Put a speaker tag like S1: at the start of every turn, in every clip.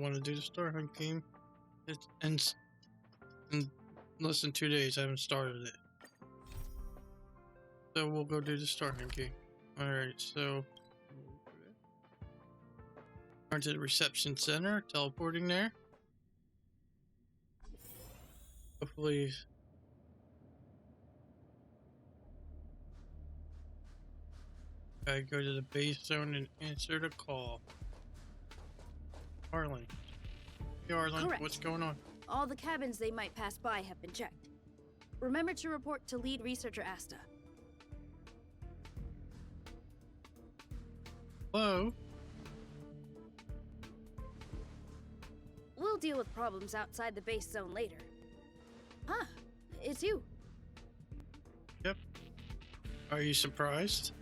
S1: want to do the Star Hunt game. It's in less than 2 days. I haven't started it. So we'll go do the Star Hunt game. Alright, so going to the reception center, teleporting there. Hopefully I go to the base zone and answer the call. Arlen. Hey Arlen,
S2: Correct.
S1: what's going on?
S2: All the cabins they might pass by have been checked. Remember to report to lead researcher Asta.
S1: Hello?
S2: We'll deal with problems outside the base zone later. Ah, it's you.
S1: Yep. Are you surprised?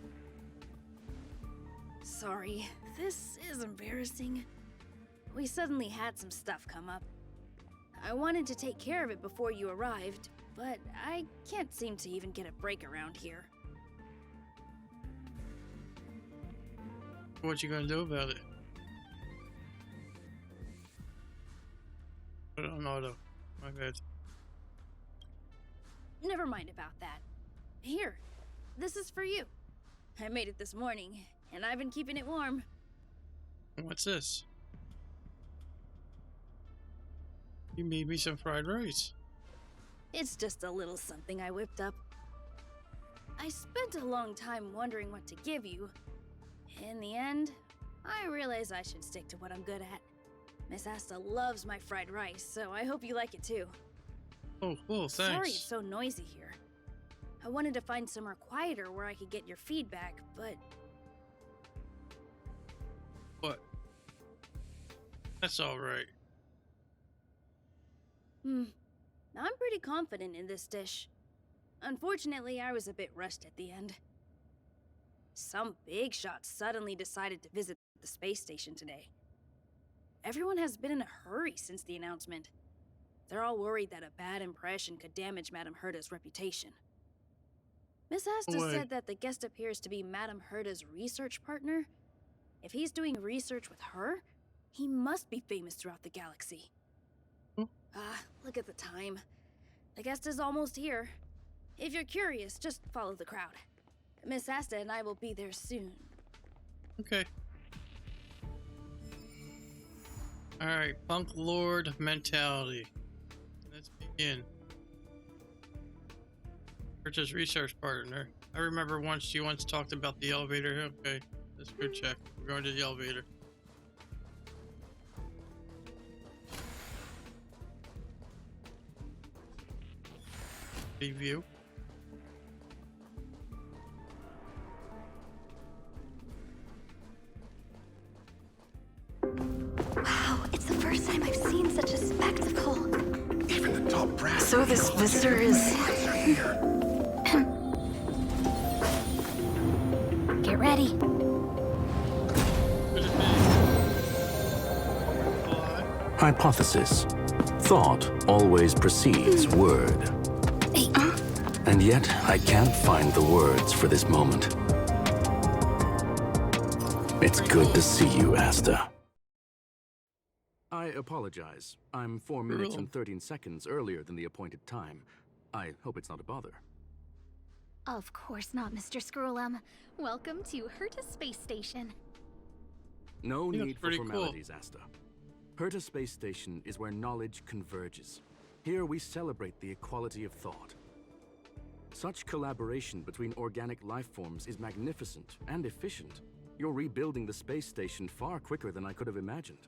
S2: Sorry, this is embarrassing. We suddenly had some stuff come up. I wanted to take care of it before you arrived, but I can't seem to even get a break around here.
S1: What you gonna do about it? Put it on auto. My bad.
S2: Never mind about that. Here, this is for you. I made it this morning, and I've been keeping it warm.
S1: What's this? You made me some fried rice.
S2: It's just a little something I whipped up. I spent a long time wondering what to give you. In the end, I realized I should stick to what I'm good at. Miss Asta loves my fried rice, so I hope you like it too.
S1: Oh, cool, thanks.
S2: Sorry it's so noisy here. I wanted to find somewhere quieter where I could get your feedback, but...
S1: What? That's alright.
S2: I'm pretty confident in this dish. Unfortunately, I was a bit rushed at the end. Some big shot suddenly decided to visit the space station today. Everyone has been in a hurry since the announcement. They're all worried that a bad impression could damage Madame Herta's reputation. Miss Asta said that the guest appears to be Madame Herta's research partner. If he's doing research with her, he must be famous throughout the galaxy. Look at the time. The guest is almost here. If you're curious, just follow the crowd. Miss Asta and I will be there soon.
S1: Okay. Alright, Punk Lord mentality. Let's begin. Purchase research partner. I remember you once talked about the elevator. Okay, let's go check. We're going to the elevator. View.
S3: Wow, it's the first time I've seen such a spectacle.
S4: Even the top brass.
S3: So this visitor is... Get ready.
S5: Hypothesis. Thought always precedes word. And yet, I can't find the words for this moment. It's good to see you, Asta. I apologize. I'm 4 minutes and 13 seconds earlier than the appointed time. I hope it's not a bother.
S6: Of course not, Mr. Screwllum. Welcome to Herta Space Station.
S5: No need for formalities, Asta. Herta Space Station is where knowledge converges. Here we celebrate the equality of thought. Such collaboration between organic life forms is magnificent and efficient. You're rebuilding the space station far quicker than I could have imagined.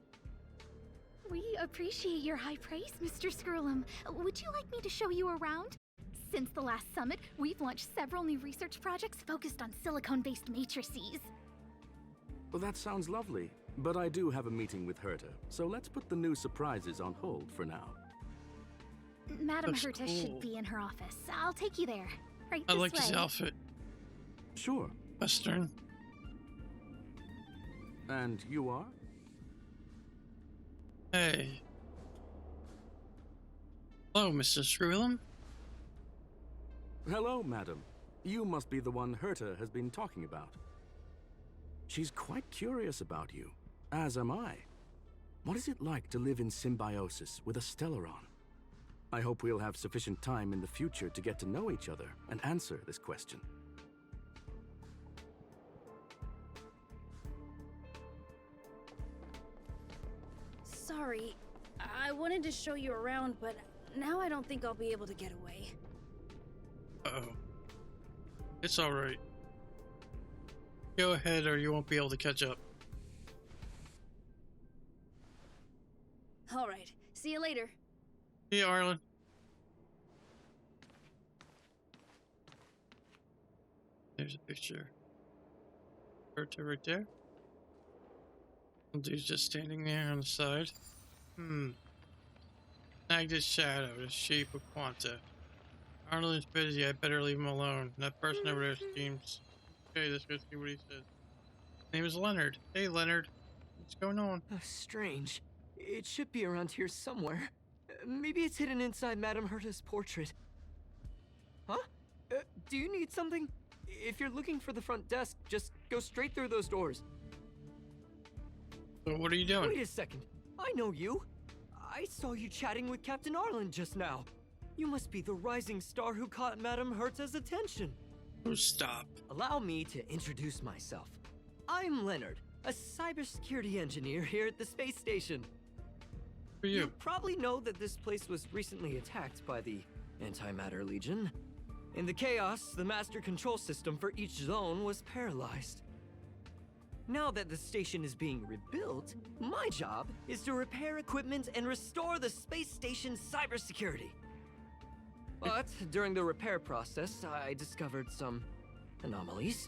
S6: We appreciate your high praise, Mr. Screwllum. Would you like me to show you around? Since the last summit, we've launched several new research projects focused on silicone-based matrices.
S5: Well, that sounds lovely, but I do have a meeting with Herta, so let's put the new surprises on hold for now.
S6: Madame
S1: That's
S6: Herta
S1: cool.
S6: should be in her office. I'll take you there. Right
S1: I
S6: this
S1: like
S6: way.
S1: his outfit.
S5: Sure.
S1: Western.
S5: And you are?
S1: Hey. Hello, Mr. Screwllum.
S5: Hello, madam. You must be the one Herta has been talking about. She's quite curious about you, as am I. What is it like to live in symbiosis with a Stellaron? I hope we'll have sufficient time in the future to get to know each other and answer this question.
S2: Sorry, I wanted to show you around, but now I don't think I'll be able to get away.
S1: Uh-oh. It's alright. Go ahead or you won't be able to catch up.
S2: Alright, see you later.
S1: See ya, Arlen. There's a picture. Berta right there. Dude's just standing there on the side. Snagged his shadow, the shape of Quanta. Arlen's busy, I better leave him alone. That person over there seems... Okay, let's go see what he says. His name is Leonard. Hey, Leonard. What's going on?
S7: Strange. It should be around here somewhere. Maybe it's hidden inside Madame Herta's portrait. Huh? Do you need something? If you're looking for the front desk, just go straight through those doors.
S1: So what are you doing?
S7: Wait a second. I know you. I saw you chatting with Captain Arlen just now. You must be the rising star who caught Madame Herta's attention.
S1: Oh, stop.
S7: Allow me to introduce myself. I'm Leonard, a cybersecurity engineer here at the space station.
S1: Who are you?
S7: You probably know that this place was recently attacked by the Antimatter Legion. In the chaos, the master control system for each zone was paralyzed. Now that the station is being rebuilt, my job is to repair equipment and restore the space station's cybersecurity. But during the repair process, I discovered some anomalies.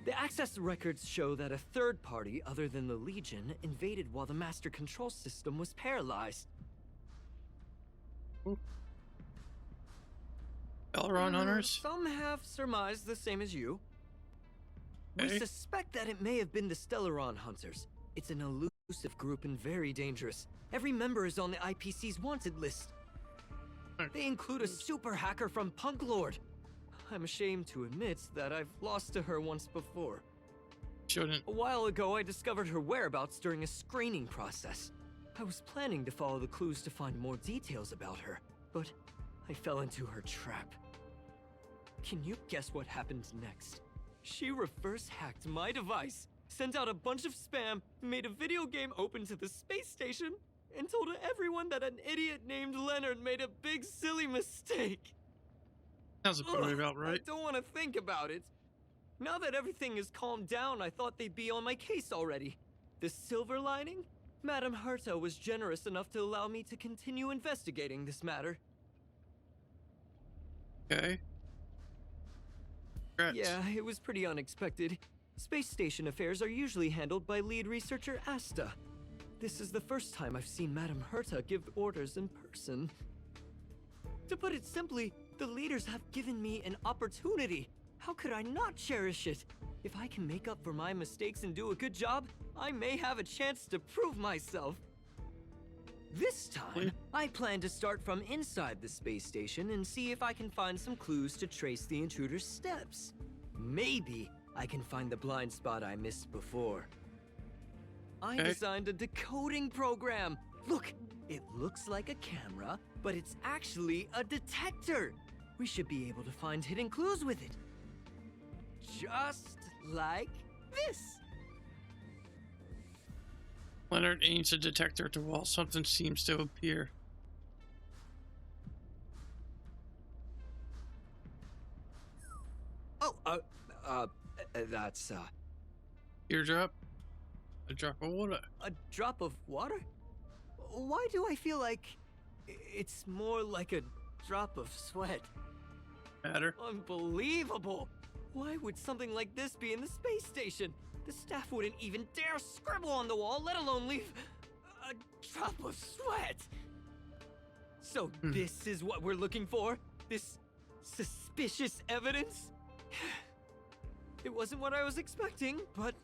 S7: The access records show that a third party other than the Legion invaded while the master control system was paralyzed.
S1: Stellaron hunters?
S7: Some have surmised the same as you. We
S1: Okay.
S7: suspect that it may have been the Stellaron Hunters. It's an elusive group and very dangerous. Every member is on the IPC's wanted list. They include a super hacker from Punk Lord. I'm ashamed to admit that I've lost to her once before.
S1: Shouldn't.
S7: A while ago, I discovered her whereabouts during a screening process. I was planning to follow the clues to find more details about her, but I fell into her trap. Can you guess what happened next? She reverse hacked my device, sent out a bunch of spam, made a video game open to the space station, and told everyone that an idiot named Leonard made a big silly mistake.
S1: Sounds about right.
S7: I don't want to think about it. Now that everything is calmed down, I thought they'd be on my case already. The silver lining? Madame Herta was generous enough to allow me to continue investigating this matter.
S1: Okay. Congrats.
S7: Yeah, it was pretty unexpected. Space station affairs are usually handled by lead researcher Asta. This is the first time I've seen Madame Herta give orders in person. To put it simply, the leaders have given me an opportunity. How could I not cherish it? If I can make up for my mistakes and do a good job, I may have a chance to prove myself. This time, I plan to start from inside the space station and see if I can find some clues to trace the intruder's steps. Maybe I can find the blind spot I missed before. I designed a decoding program. Look, it looks like a camera, but it's actually a detector. We should be able to find hidden clues with it. Just like this.
S1: Leonard aims a detector at the wall. Something seems to appear.
S7: Oh, that's,
S1: Teardrop? A drop of water.
S7: a drop of water? Why do I feel like it's more like a drop of sweat?
S1: Matter.
S7: Unbelievable! Why would something like this be in the space station? The staff wouldn't even dare scribble on the wall, let alone leave a drop of sweat! So this is what we're looking for? This suspicious evidence? It wasn't what I was expecting, but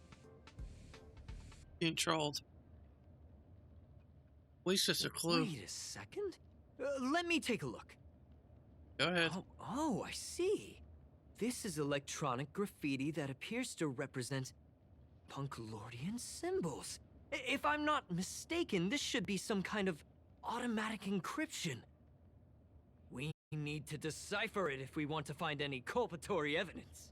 S1: Being trolled. At least it's a clue.
S7: wait a second. Let me take a look.
S1: Go ahead.
S7: Oh, I see. This is electronic graffiti that appears to represent Punklordian symbols. If I'm not mistaken, this should be some kind of automatic encryption. We need to decipher it if we want to find any culpatory evidence.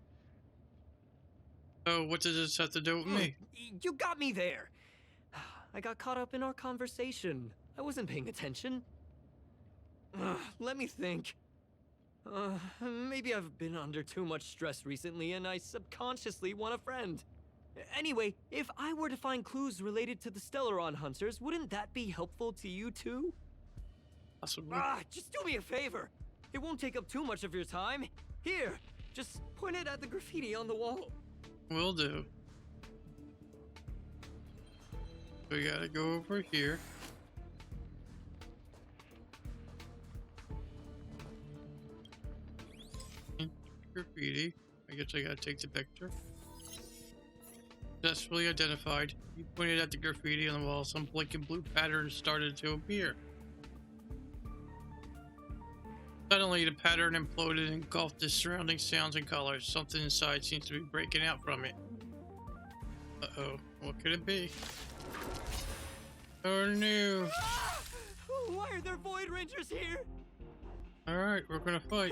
S1: Oh, what does this have to do with me?
S7: You got me there. I got caught up in our conversation. I wasn't paying attention. Let me think. Maybe I've been under too much stress recently and I subconsciously want a friend. Anyway, if I were to find clues related to the Stellaron hunters, wouldn't that be helpful to you too?
S1: Possibly.
S7: Just do me a favor. It won't take up too much of your time. Here, just point it at the graffiti on the wall.
S1: Will do. We gotta go over here. Graffiti. I guess I gotta take the picture. Successfully identified. You pointed at the graffiti on the wall. Some blinking blue patterns started to appear. Suddenly, the pattern imploded and engulfed the surrounding sounds and colors. Something inside seems to be breaking out from it. Uh-oh. What could it be? Oh no!
S7: Why are there Void Rangers here?
S1: Alright, we're gonna fight.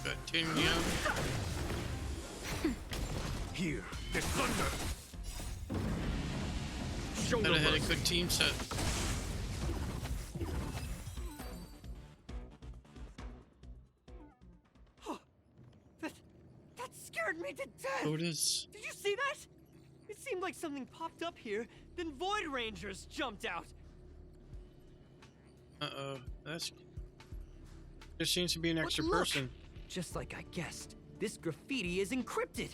S1: Continue.
S4: Here, there's thunder.
S1: Shoulder That had a good team set.
S7: That scared me to death.
S1: Oh, it is.
S7: Did you see that? It seemed like something popped up here, then Void Rangers jumped out.
S1: Uh-oh. That's... There seems to be an extra
S7: Look,
S1: person.
S7: Just like I guessed, this graffiti is encrypted.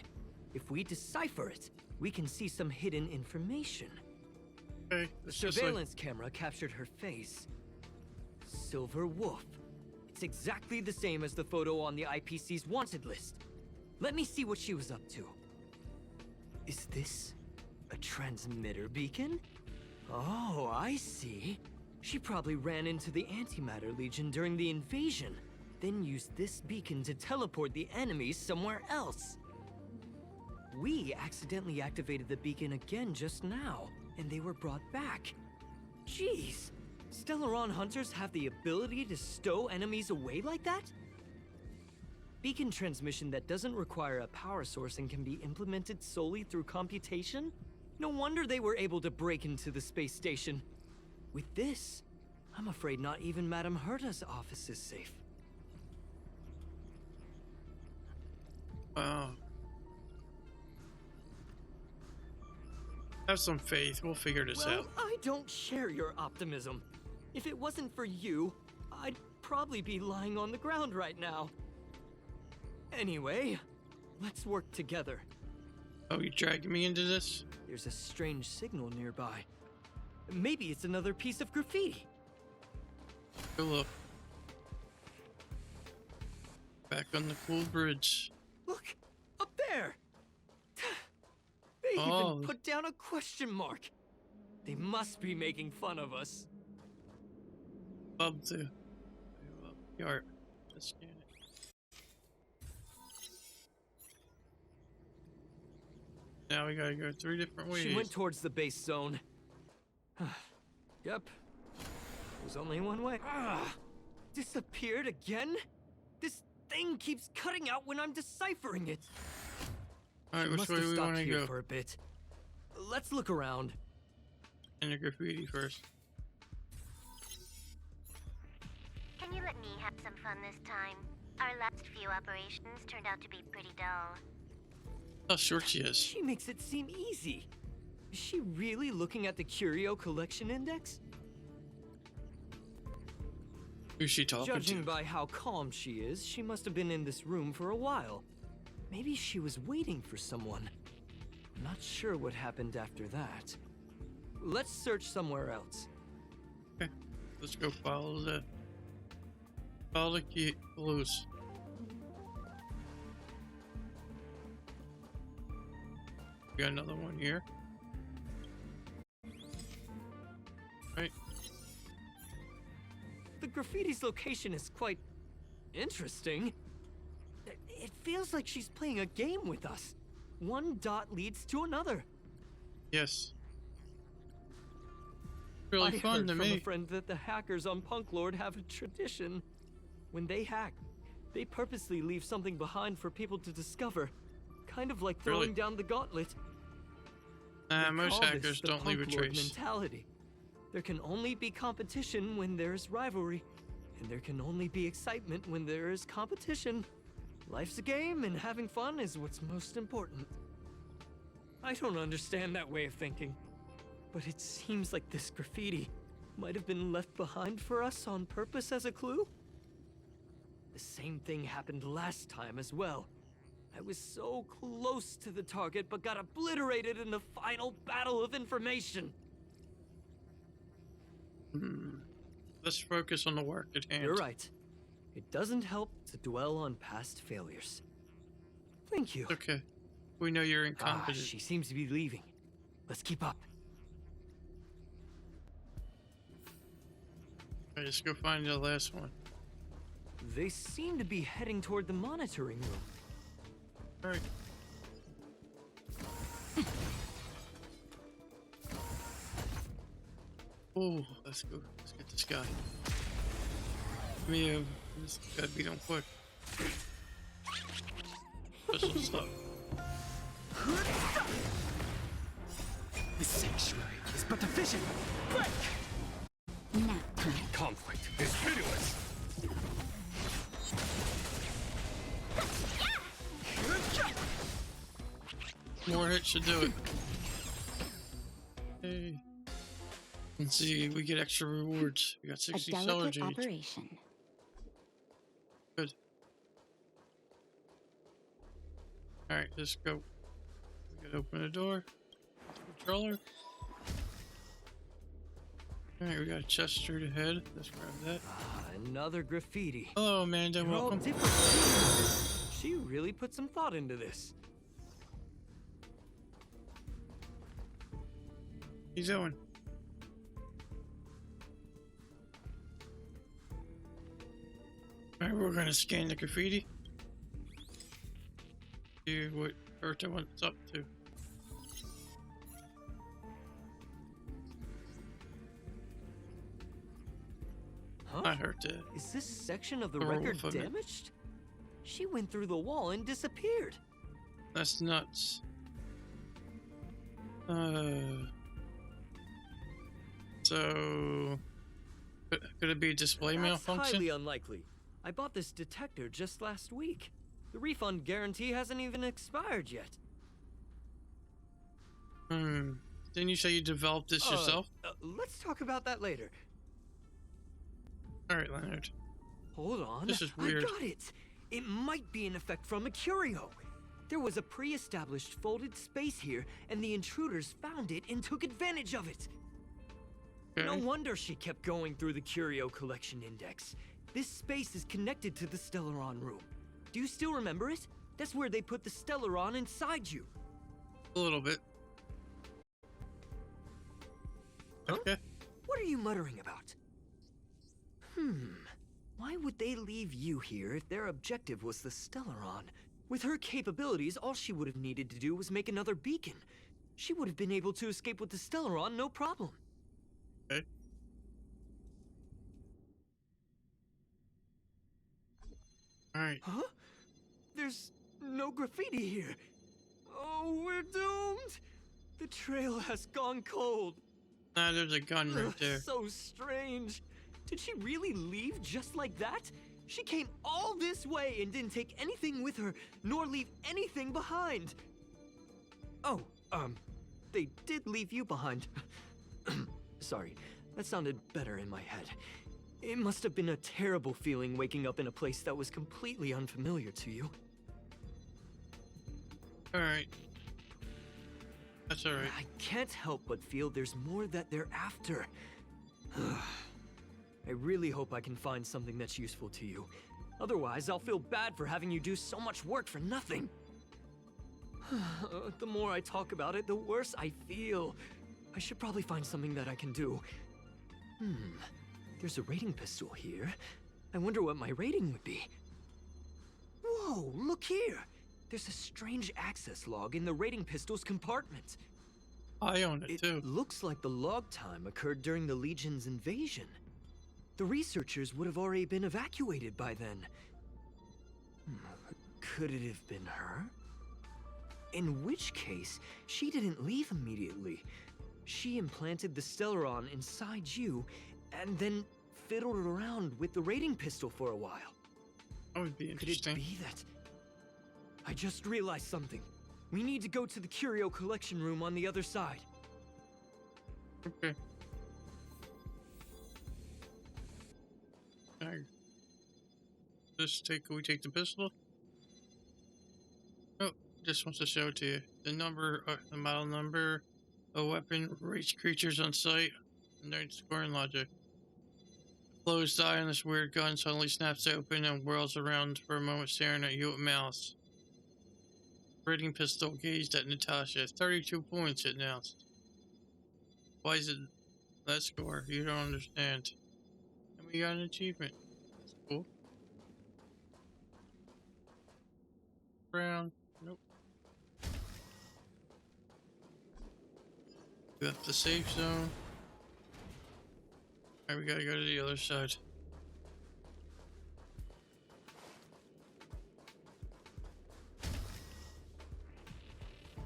S7: If we decipher it, we can see some hidden information.
S1: Okay,
S7: The surveillance camera captured her face. Silverwolf. It's exactly the same as the photo on the IPC's wanted list. Let me see what she was up to. Is this a transmitter beacon? Oh, I see. She probably ran into the Antimatter Legion during the invasion, then used this beacon to teleport the enemies somewhere else. We accidentally activated the beacon again just now, and they were brought back. Jeez, Stellaron hunters have the ability to stow enemies away like that? Beacon transmission that doesn't require a power source and can be implemented solely through computation? No wonder they were able to break into the space station. With this, I'm afraid not even Madame Herta's office is safe.
S1: Wow. Have some faith. We'll figure this
S7: Well,
S1: out.
S7: I don't share your optimism. If it wasn't for you, I'd probably be lying on the ground right now. Anyway, let's work together.
S1: Oh, you dragging me into this?
S7: There's a strange signal nearby. Maybe it's another piece of graffiti.
S1: Go look. Back on the cool bridge.
S7: Look, up there! They even put down a question mark. They must be making fun of us.
S1: Love to. Yart. Let's scan it. Now we gotta go 3 different ways.
S7: She went towards the base zone. Yep. There's only one way. Disappeared again? This thing keeps cutting out when I'm deciphering it.
S1: Alright, which way we want to go?
S7: For a bit. Let's look around.
S1: And the graffiti first.
S8: Can you let me have some fun this time? Our last few operations turned out to be pretty dull.
S1: How short she is.
S7: She makes it seem easy. Is she really looking at the Curio Collection Index?
S1: Who's she talking
S7: Judging
S1: to?
S7: by how calm she is, she must have been in this room for a while. Maybe she was waiting for someone. I'm not sure what happened after that. Let's search somewhere else.
S1: Okay, let's go follow the key clues. We got another one here. Right.
S7: The graffiti's location is quite interesting. It feels like she's playing a game with us. One dot leads to another.
S1: Yes. Really
S7: I
S1: fun
S7: heard
S1: to
S7: from a
S1: me.
S7: friend that the hackers on Punk Lord have a tradition. When they hack, they purposely leave something behind for people to discover. Kind of like throwing
S1: Really?
S7: down the gauntlet. They
S1: Most
S7: call this
S1: hackers
S7: the
S1: don't leave a
S7: Punk Lord
S1: trace.
S7: mentality. There can only be competition when there's rivalry, and there can only be excitement when there is competition. Life's a game, and having fun is what's most important. I don't understand that way of thinking, but it seems like this graffiti might have been left behind for us on purpose as a clue. The same thing happened last time as well. I was so close to the target, but got obliterated in the final battle of information.
S1: Let's focus on the work at hand.
S7: You're right. It doesn't help to dwell on past failures. Thank you.
S1: Okay. We know you're incompetent.
S7: She seems to be leaving. Let's keep up.
S1: Alright, let's go find the last one.
S7: They seem to be heading toward the monitoring room.
S1: Alright. Oh, let's go. Let's get this guy. This gotta be done quick. Special stuff.
S4: The sanctuary is but a vision. Break!
S3: Nap time.
S4: Conflict is pitiless.
S1: More hits should do it. Hey. Let's see, we get extra rewards. We got
S3: A
S1: 60 seller
S3: delicate
S1: gauge.
S3: operation.
S1: Good. Alright, let's go. We gotta open the door. Controller. Alright, we got a chest straight ahead. Let's grab that.
S7: Another graffiti.
S1: Hello, Amanda.
S7: They're all
S1: Welcome.
S7: different. She really put some thought into this.
S1: He's doing. Alright, we're gonna scan the graffiti. See what Herta wants up to.
S7: Huh?
S1: Not Herta.
S7: Is this section of the
S1: Or
S7: record
S1: wolf, I meant.
S7: damaged? She went through the wall and disappeared.
S1: That's nuts. So could it be a display
S7: That's
S1: malfunction?
S7: highly unlikely. I bought this detector just last week. The refund guarantee hasn't even expired yet.
S1: Didn't you say you developed this yourself?
S7: Let's talk about that later.
S1: Alright, Leonard.
S7: Hold on.
S1: This is weird.
S7: I got it. It might be an effect from a curio. There was a pre-established folded space here, and the intruders found it and took advantage of it.
S1: Okay.
S7: No wonder she kept going through the curio collection index. This space is connected to the Stellaron room. Do you still remember it? That's where they put the Stellaron inside you.
S1: A little bit.
S7: Huh?
S1: Okay.
S7: What are you muttering about? Why would they leave you here if their objective was the Stellaron? With her capabilities, all she would have needed to do was make another beacon. She would have been able to escape with the Stellaron, no problem.
S1: Okay. Alright.
S7: Huh? There's no graffiti here. Oh, we're doomed! The trail has gone cold.
S1: Nah, there's a gun right there.
S7: So strange. Did she really leave just like that? She came all this way and didn't take anything with her, nor leave anything behind. Oh, they did leave you behind. Sorry, that sounded better in my head. It must have been a terrible feeling waking up in a place that was completely unfamiliar to you.
S1: Alright. That's alright.
S7: I can't help but feel there's more that they're after. I really hope I can find something that's useful to you. Otherwise, I'll feel bad for having you do so much work for nothing. The more I talk about it, the worse I feel. I should probably find something that I can do. There's a rating pistol here. I wonder what my rating would be. Whoa, look here! There's a strange access log in the rating pistol's compartment.
S1: I own it too.
S7: It looks like the log time occurred during the Legion's invasion. The researchers would have already been evacuated by then. Could it have been her? In which case, she didn't leave immediately. She implanted the Stellaron inside you, and then fiddled around with the raiding pistol for a while.
S1: That would be interesting.
S7: Could it be that? I just realized something. We need to go to the curio collection room on the other side.
S1: Okay. Alright. We take the pistol? Oh, just wants to show it to you. The model number, a weapon, reach creatures on sight, and their scoring logic. Closed eye on this weird gun suddenly snaps open and whirls around for a moment, staring at you with malice. Raiding pistol gazed at Natasha. 32 points, it announced. Why is it that score? You don't understand. And we got an achievement. That's cool. Brown. Nope. We left the safe zone. Alright, we gotta go to the other side.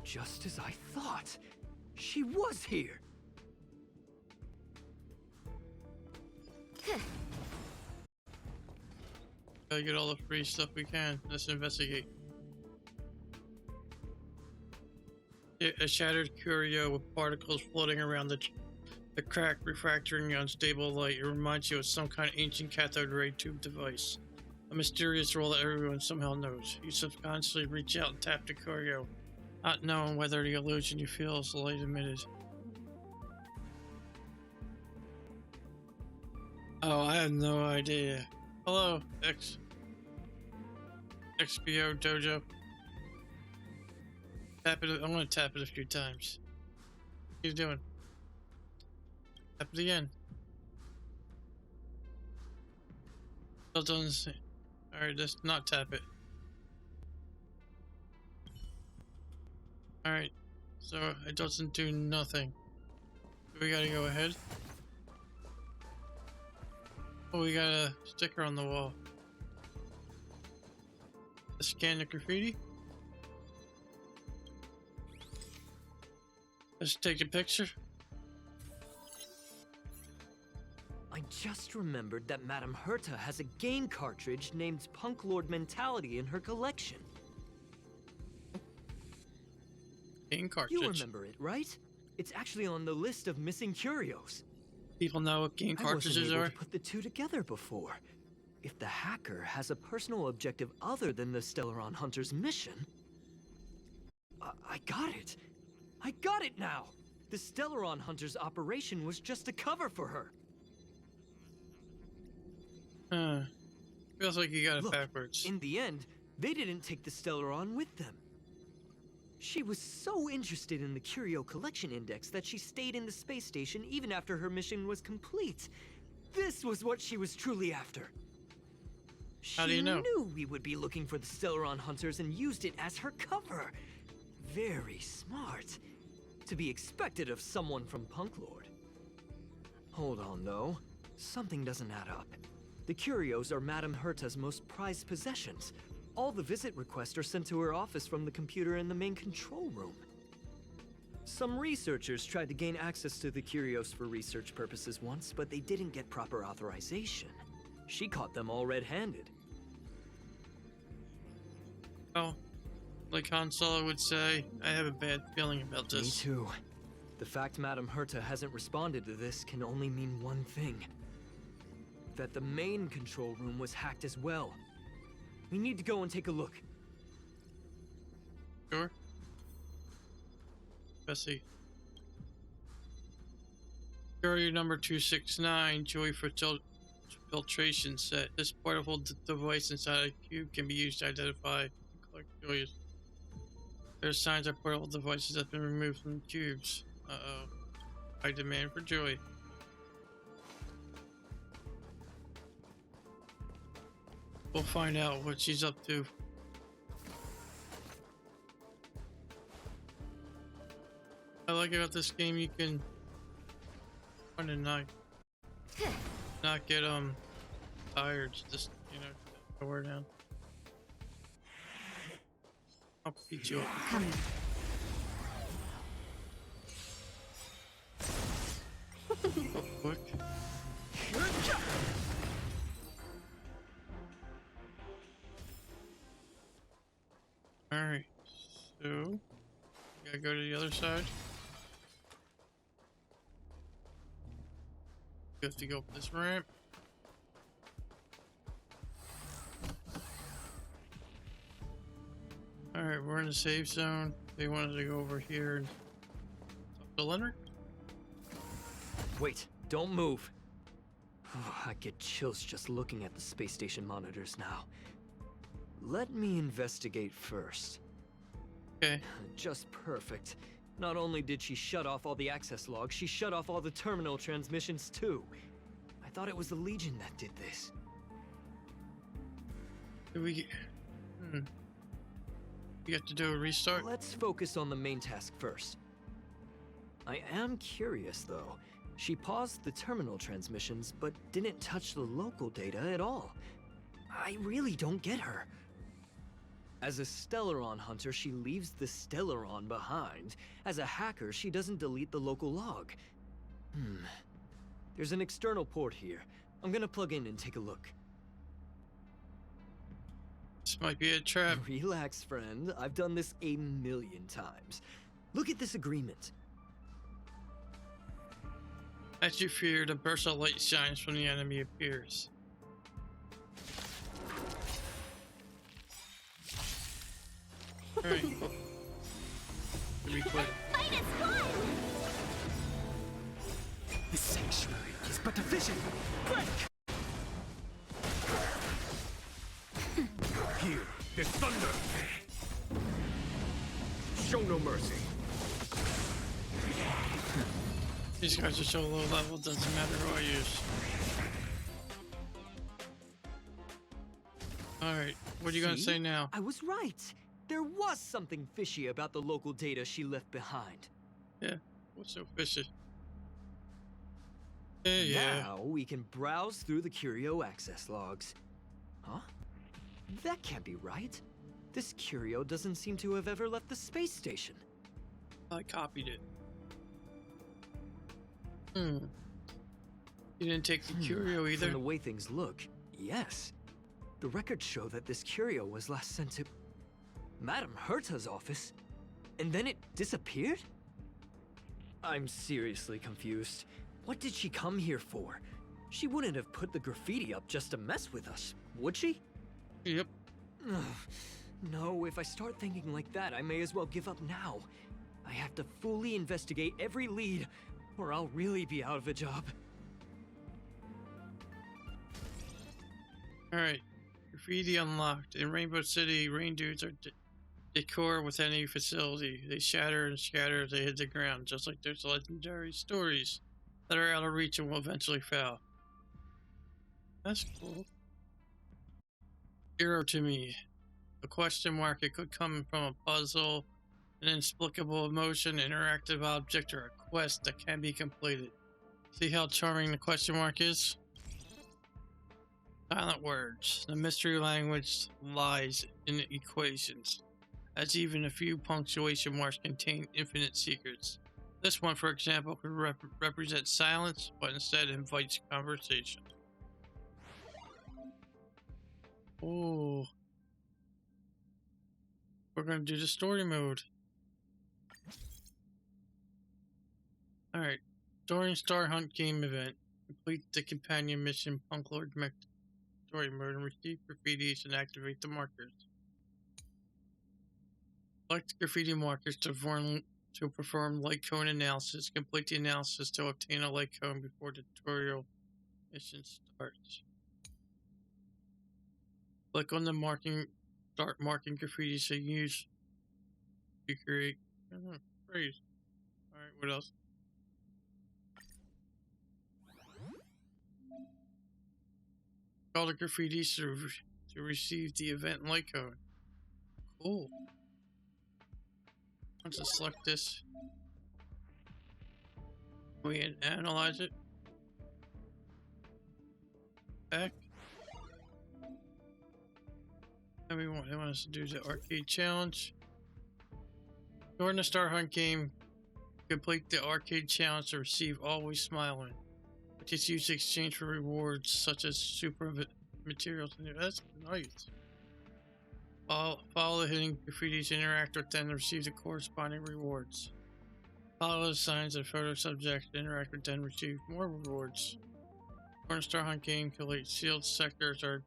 S7: Just as I thought. She was here.
S1: Gotta get all the free stuff we can. Let's investigate. A shattered curio with particles floating around the crack, refracting the unstable light. It reminds you of some kind of ancient cathode ray tube device. A mysterious role that everyone somehow knows. You subconsciously reach out and tap the curio, not knowing whether the illusion you feel is light emitted. Oh, I have no idea. Hello, XBO Dojo. Tap it. I'm gonna tap it a few times. What are you doing? Tap it again. Still doesn't say. Alright, just not tap it. Alright, so it doesn't do nothing. We gotta go ahead. Oh, we got a sticker on the wall. Let's scan the graffiti. Let's take a picture.
S7: I just remembered that Madame Herta has a game cartridge named Punk Lord Mentality in her collection.
S1: Game cartridge.
S7: You remember it, right? It's actually on the list of missing curios.
S1: People know what game cartridges
S7: I wasn't able
S1: are.
S7: to put the two together before. If the hacker has a personal objective other than the Stellaron Hunter's mission... I got it! I got it now! The Stellaron Hunter's operation was just a cover for her.
S1: Feels like you got it
S7: Look,
S1: backwards.
S7: In the end, they didn't take the Stellaron with them. She was so interested in the Curio Collection Index that she stayed in the space station even after her mission was complete. This was what she was truly after.
S1: How do you know?
S7: She knew we would be looking for the Stellaron Hunters and used it as her cover. Very smart. To be expected of someone from Punk Lord. Hold on, though. Something doesn't add up. The curios are Madame Herta's most prized possessions. All the visit requests are sent to her office from the computer in the main control room. Some researchers tried to gain access to the curios for research purposes once, but they didn't get proper authorization. She caught them all red-handed.
S1: Well, like Han Solo would say, I have a bad feeling about this.
S7: Me too. The fact Madame Herta hasn't responded to this can only mean one thing. That the main control room was hacked as well. We need to go and take a look.
S1: Sure. Bessie. Curio number 269, Joy filtration set. This portable device inside a cube can be used to identify and collect joys. There are signs that portable devices have been removed from the cubes. Uh-oh. High demand for joy. We'll find out what she's up to. I like about this game, you can kind of not get tired. Just wear down. I'll beat you up.
S3: Come.
S1: Real quick. Alright, so we gotta go to the other side. You have to go up this ramp. Alright, we're in the safe zone. They wanted to go over here and talk to Leonard.
S7: Wait, don't move. Oh, I get chills just looking at the space station monitors now. Let me investigate first.
S1: Okay.
S7: Just perfect. Not only did she shut off all the access logs, she shut off all the terminal transmissions too. I thought it was the Legion that did this.
S1: Do we... You have to do a restart?
S7: Let's focus on the main task first. I am curious though. She paused the terminal transmissions, but didn't touch the local data at all. I really don't get her. As a Stellaron hunter, she leaves the Stellaron behind. As a hacker, she doesn't delete the local log. There's an external port here. I'm gonna plug in and take a look.
S1: This might be a trap.
S7: Relax, friend. I've done this a million times. Look at this agreement.
S1: As you feared, a burst of light shines from the enemy appears. Alright. Should be quick.
S6: Fight is fun!
S4: The sanctuary is but a vision. Break! Hear the thunder. Show no mercy.
S1: These guys are so low level, doesn't matter who I use. Alright, what are you gonna say now?
S7: I was right. There was something fishy about the local data she left behind.
S1: Yeah, what's so fishy? Yeah.
S7: Now we can browse through the Curio access logs. Huh? That can't be right. This Curio doesn't seem to have ever left the space station.
S1: I copied it. You didn't take the Curio either?
S7: From the way things look, yes. The records show that this Curio was last sent to Madame Herta's office, and then it disappeared? I'm seriously confused. What did she come here for? She wouldn't have put the graffiti up just to mess with us, would she?
S1: Yep.
S7: No, if I start thinking like that, I may as well give up now. I have to fully investigate every lead, or I'll really be out of a job.
S1: Alright. Graffiti unlocked. In Rainbow City, rain dudes are decor with any facility. They shatter and scatter as they hit the ground, just like there's legendary stories that are out of reach and will eventually fail. That's cool. Hero to me. A question mark. It could come from a puzzle, an inexplicable emotion, interactive object, or a quest that can be completed. See how charming the question mark is? Silent words. The mystery language lies in equations, as even a few punctuation marks contain infinite secrets. This one, for example, could represent silence, but instead invites conversation. Oh. We're going to do the story mode. Alright. During Star Hunt game event, complete the companion mission Punk Lord Mech story mode and receive graffitis and activate the markers. Select graffiti markers to perform light cone analysis. Complete the analysis to obtain a light cone before the tutorial mission starts. Click on the start marking graffiti to use to create phrase. Alright, what else? Call the graffitis to receive the event light cone. Cool. Once I select this, We analyze it. Back. And we want us to do the arcade challenge. During the Star Hunt game, complete the arcade challenge to receive Always Smiling, which is used to exchange for rewards such as super materials. That's nice. Follow the hidden graffitis, interact with them to receive the corresponding rewards. Follow the signs of photo subjects, interact with them, receive more rewards. During the Star Hunt game, collect sealed sectors that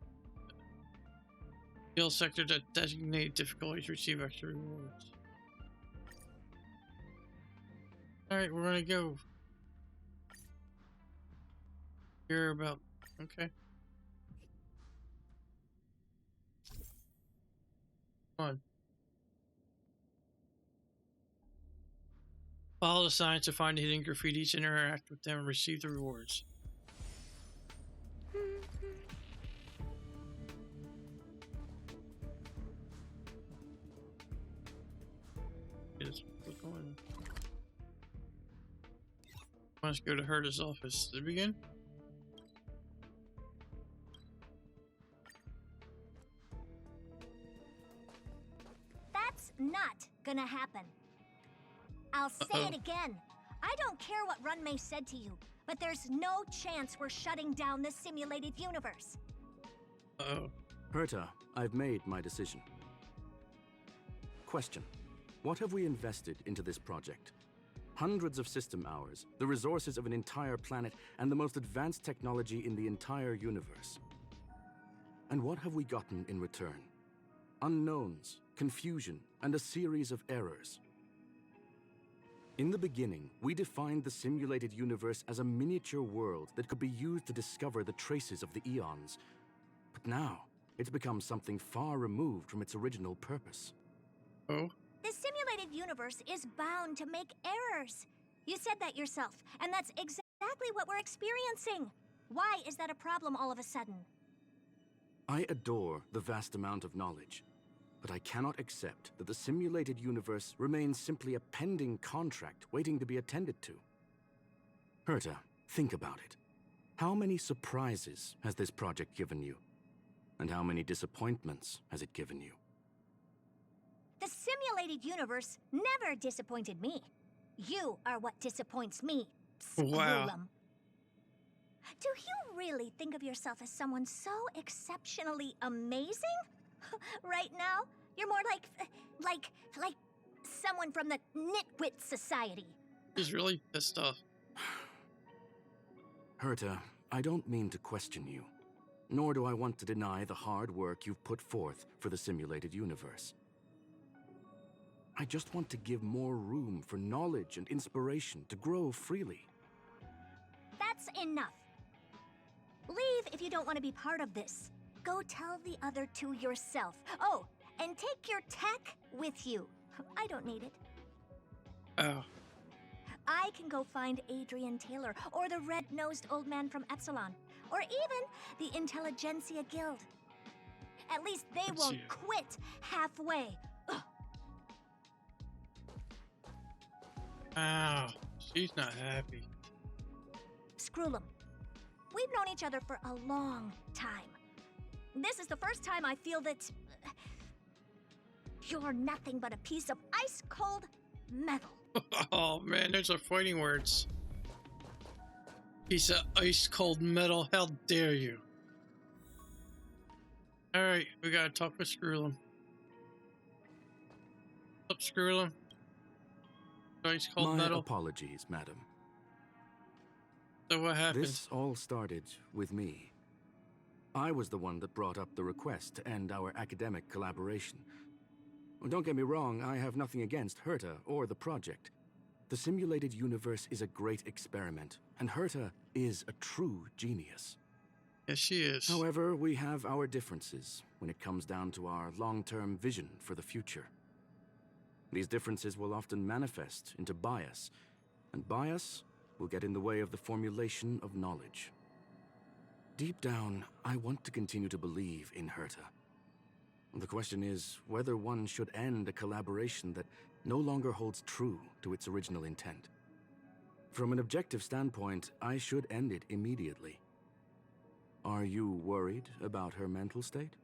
S1: designate difficulties receive extra rewards. Alright, we're gonna go. Hear about. Okay. Come on. Follow the signs to find hidden graffitis, interact with them, and receive the rewards. Let's go to Herta's office to begin.
S9: That's not gonna happen. I'll say it again. I don't care what Runmei said to you, but there's no chance we're shutting down this simulated universe.
S5: Herta, I've made my decision. Question. What have we invested into this project? Hundreds of system hours, the resources of an entire planet, and the most advanced technology in the entire universe. And what have we gotten in return? Unknowns, confusion, and a series of errors. In the beginning, we defined the simulated universe as a miniature world that could be used to discover the traces of the eons. But now, it's become something far removed from its original purpose.
S1: Oh?
S9: The simulated universe is bound to make errors. You said that yourself, and that's exactly what we're experiencing. Why is that a problem all of a sudden?
S5: I adore the vast amount of knowledge, but I cannot accept that the simulated universe remains simply a pending contract waiting to be attended to. Herta, think about it. How many surprises has this project given you? And how many disappointments has it given you?
S9: The simulated universe never disappointed me. You are what disappoints me, Screwllum.
S1: Wow.
S9: Do you really think of yourself as someone so exceptionally amazing? Right now, you're more like someone from the Nitwit Society.
S1: He's really pissed off.
S5: Herta, I don't mean to question you, nor do I want to deny the hard work you've put forth for the simulated universe. I just want to give more room for knowledge and inspiration to grow freely.
S9: That's enough. Leave if you don't want to be part of this. Go tell the other two yourself. Oh, and take your tech with you. I don't need it.
S1: Oh.
S9: I can go find Adrian Taylor, or the red-nosed old man from Epsilon, or even the Intelligentsia Guild. At least they won't quit halfway. Ugh.
S1: Ow, she's not happy.
S9: Screwllum, we've known each other for a long time. This is the first time I feel that you're nothing but a piece of ice-cold metal.
S1: Oh man, those are fighting words. Piece of ice-cold metal, how dare you. Alright, we gotta talk with Screwllum. What's up, Screwllum? Ice-cold metal?
S5: My apologies, madam.
S1: So what happened?
S5: This all started with me. I was the one that brought up the request to end our academic collaboration. Don't get me wrong, I have nothing against Herta or the project. The simulated universe is a great experiment, and Herta is a true genius.
S1: Yes, she is.
S5: However, we have our differences when it comes down to our long-term vision for the future. These differences will often manifest into bias, and bias will get in the way of the formulation of knowledge. Deep down, I want to continue to believe in Herta. The question is whether one should end a collaboration that no longer holds true to its original intent. From an objective standpoint, I should end it immediately. Are you worried about her mental state?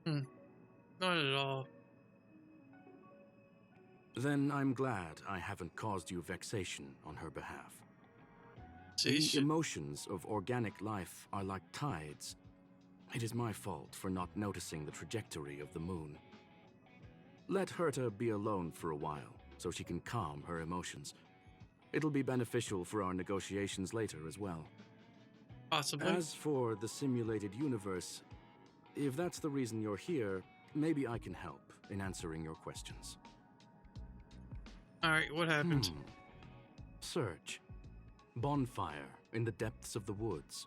S1: Not at all.
S5: Then I'm glad I haven't caused you vexation on her behalf.
S1: See,
S5: The emotions of organic life are like tides. It is my fault for not noticing the trajectory of the moon. Let Herta be alone for a while, so she can calm her emotions. It'll be beneficial for our negotiations later as well.
S1: possibly.
S5: As for the simulated universe, if that's the reason you're here, maybe I can help in answering your questions.
S1: Alright, what happened?
S5: Search. Bonfire in the depths of the woods.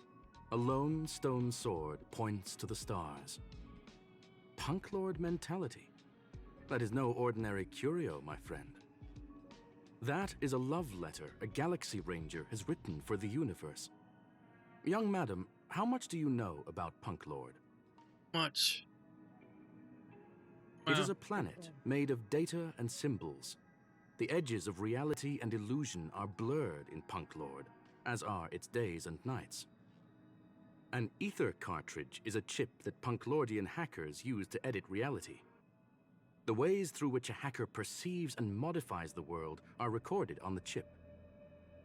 S5: A lone stone sword points to the stars. Punk Lord mentality. That is no ordinary curio, my friend. That is a love letter a Galaxy Ranger has written for the universe. Young madam, how much do you know about Punk Lord?
S1: Much.
S5: It is
S1: Wow.
S5: a planet made of data and symbols. The edges of reality and illusion are blurred in Punk Lord, as are its days and nights. An ether cartridge is a chip that Punklordian hackers use to edit reality. The ways through which a hacker perceives and modifies the world are recorded on the chip.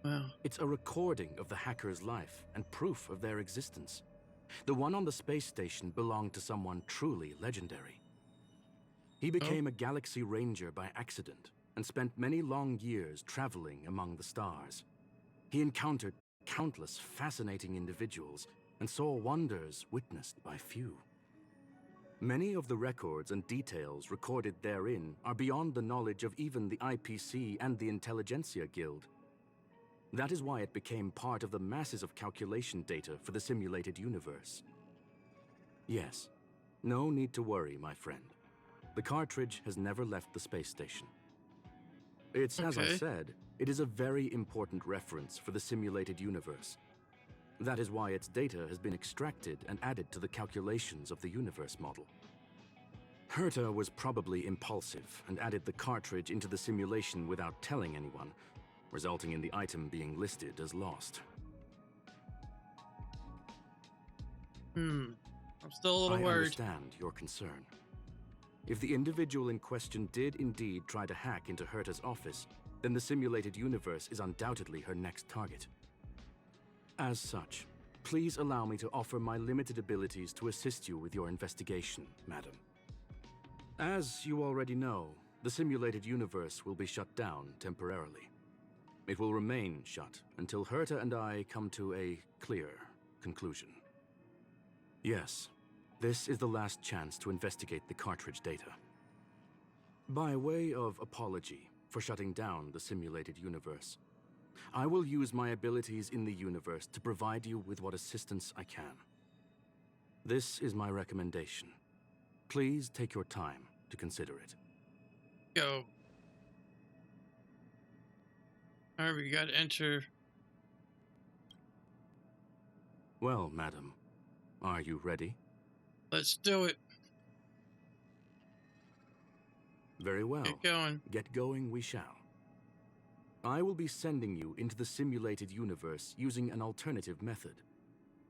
S1: Wow.
S5: It's a recording of the hacker's life and proof of their existence. The one on the space station belonged to someone truly legendary. He became a Galaxy Ranger by accident and spent many long years traveling among the stars. He encountered countless fascinating individuals and saw wonders witnessed by few. Many of the records and details recorded therein are beyond the knowledge of even the IPC and the Intelligentsia Guild. That is why it became part of the masses of calculation data for the simulated universe. Yes, no need to worry, my friend. The cartridge has never left the space station. It's, as I
S1: Okay.
S5: said, it is a very important reference for the simulated universe. That is why its data has been extracted and added to the calculations of the universe model. Herta was probably impulsive and added the cartridge into the simulation without telling anyone, resulting in the item being listed as lost.
S1: I'm still a little
S5: I
S1: worried.
S5: understand your concern. If the individual in question did indeed try to hack into Herta's office, then the simulated universe is undoubtedly her next target. As such, please allow me to offer my limited abilities to assist you with your investigation, madam. As you already know, the simulated universe will be shut down temporarily. It will remain shut until Herta and I come to a clear conclusion. Yes, this is the last chance to investigate the cartridge data. By way of apology for shutting down the simulated universe, I will use my abilities in the universe to provide you with what assistance I can. This is my recommendation. Please take your time to consider it.
S1: Go. Alright, we gotta enter.
S5: Well, madam, are you ready?
S1: Let's do it.
S5: Very well.
S1: Get going.
S5: Get going we shall. I will be sending you into the simulated universe using an alternative method.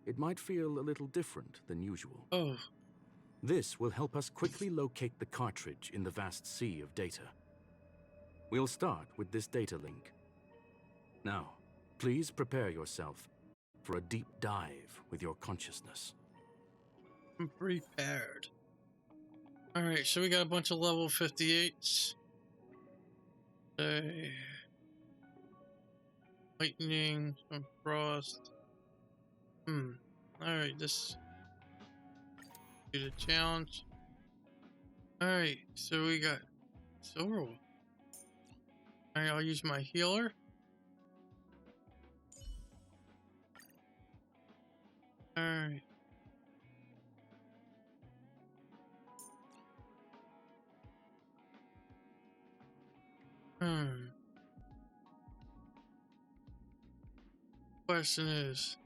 S5: It might feel a little different than usual.
S1: Oh,
S5: This will help us quickly locate the cartridge in the vast sea of data. We'll start with this data link. Now, please prepare yourself for a deep dive with your consciousness.
S1: I'm prepared. Alright, so we got a bunch of level 58s. Lightning, some frost. Alright, this be the challenge. Alright, so we got Silverwolf. Alright, I'll use my healer. Alright. Question is,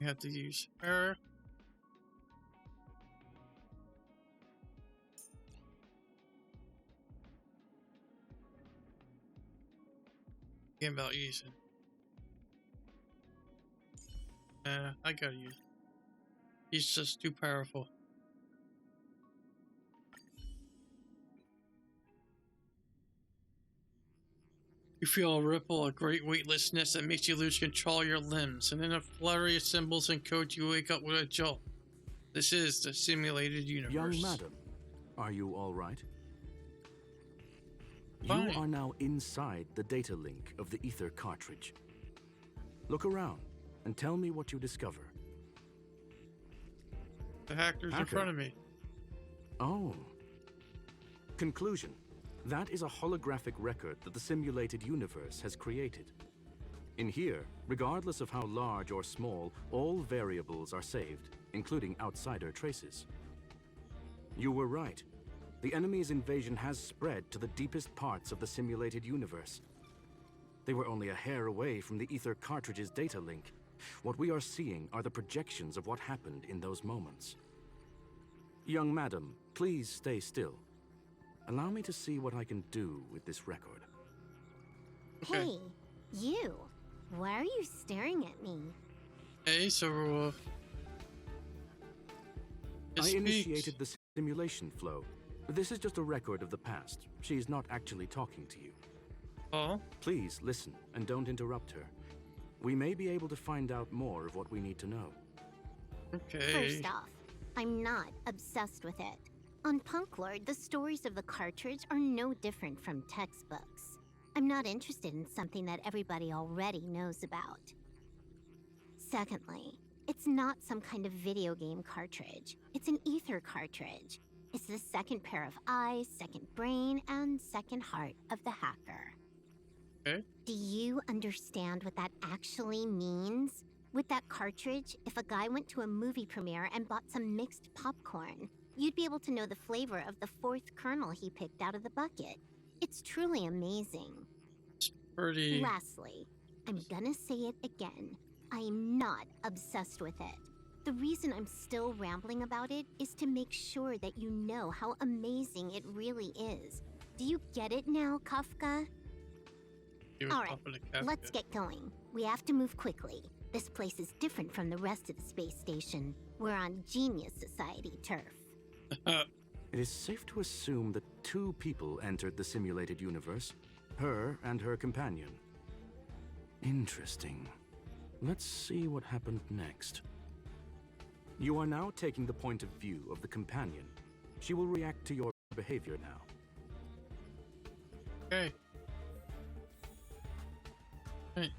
S1: you have to use her. thinking about using. I gotta use it. He's just too powerful. You feel a ripple of great weightlessness that makes you lose control of your limbs, and in a flurry of symbols and codes, you wake up with a jolt. This is the simulated universe.
S5: Young madam, are you all right?
S1: Fine.
S5: You are now inside the data link of the ether cartridge. Look around and tell me what you discover.
S1: The hacker's in front of me.
S5: Oh. Conclusion. That is a holographic record that the simulated universe has created. In here, regardless of how large or small, all variables are saved, including outsider traces. You were right. The enemy's invasion has spread to the deepest parts of the simulated universe. They were only a hair away from the ether cartridge's data link. What we are seeing are the projections of what happened in those moments. Young madam, please stay still. Allow me to see what I can do with this record.
S1: Okay.
S8: Hey, you. Why are you staring at me?
S1: Hey, Silverwolf.
S5: I initiated the simulation flow. This is just a record of the past. She's not actually talking to you.
S1: Oh?
S5: Please listen and don't interrupt her. We may be able to find out more of what we need to know.
S1: Okay.
S8: First off, I'm not obsessed with it. On Punk Lord, the stories of the cartridge are no different from textbooks. I'm not interested in something that everybody already knows about. Secondly, it's not some kind of video game cartridge. It's an ether cartridge. It's the second pair of eyes, second brain, and second heart of the hacker.
S1: Okay.
S8: Do you understand what that actually means? With that cartridge, if a guy went to a movie premiere and bought some mixed popcorn, you'd be able to know the flavor of the fourth kernel he picked out of the bucket. It's truly amazing.
S1: It's pretty...
S8: Lastly, I'm gonna say it again. I am not obsessed with it. The reason I'm still rambling about it is to make sure that you know how amazing it really is. Do you get it now, Kafka? Alright, let's get going. We have to move quickly. This place is different from the rest of the space station. We're on Genius Society turf.
S5: It is safe to assume that two people entered the simulated universe, her and her companion. Interesting. Let's see what happened next. You are now taking the point of view of the companion. She will react to your behavior now.
S1: Okay. Hey.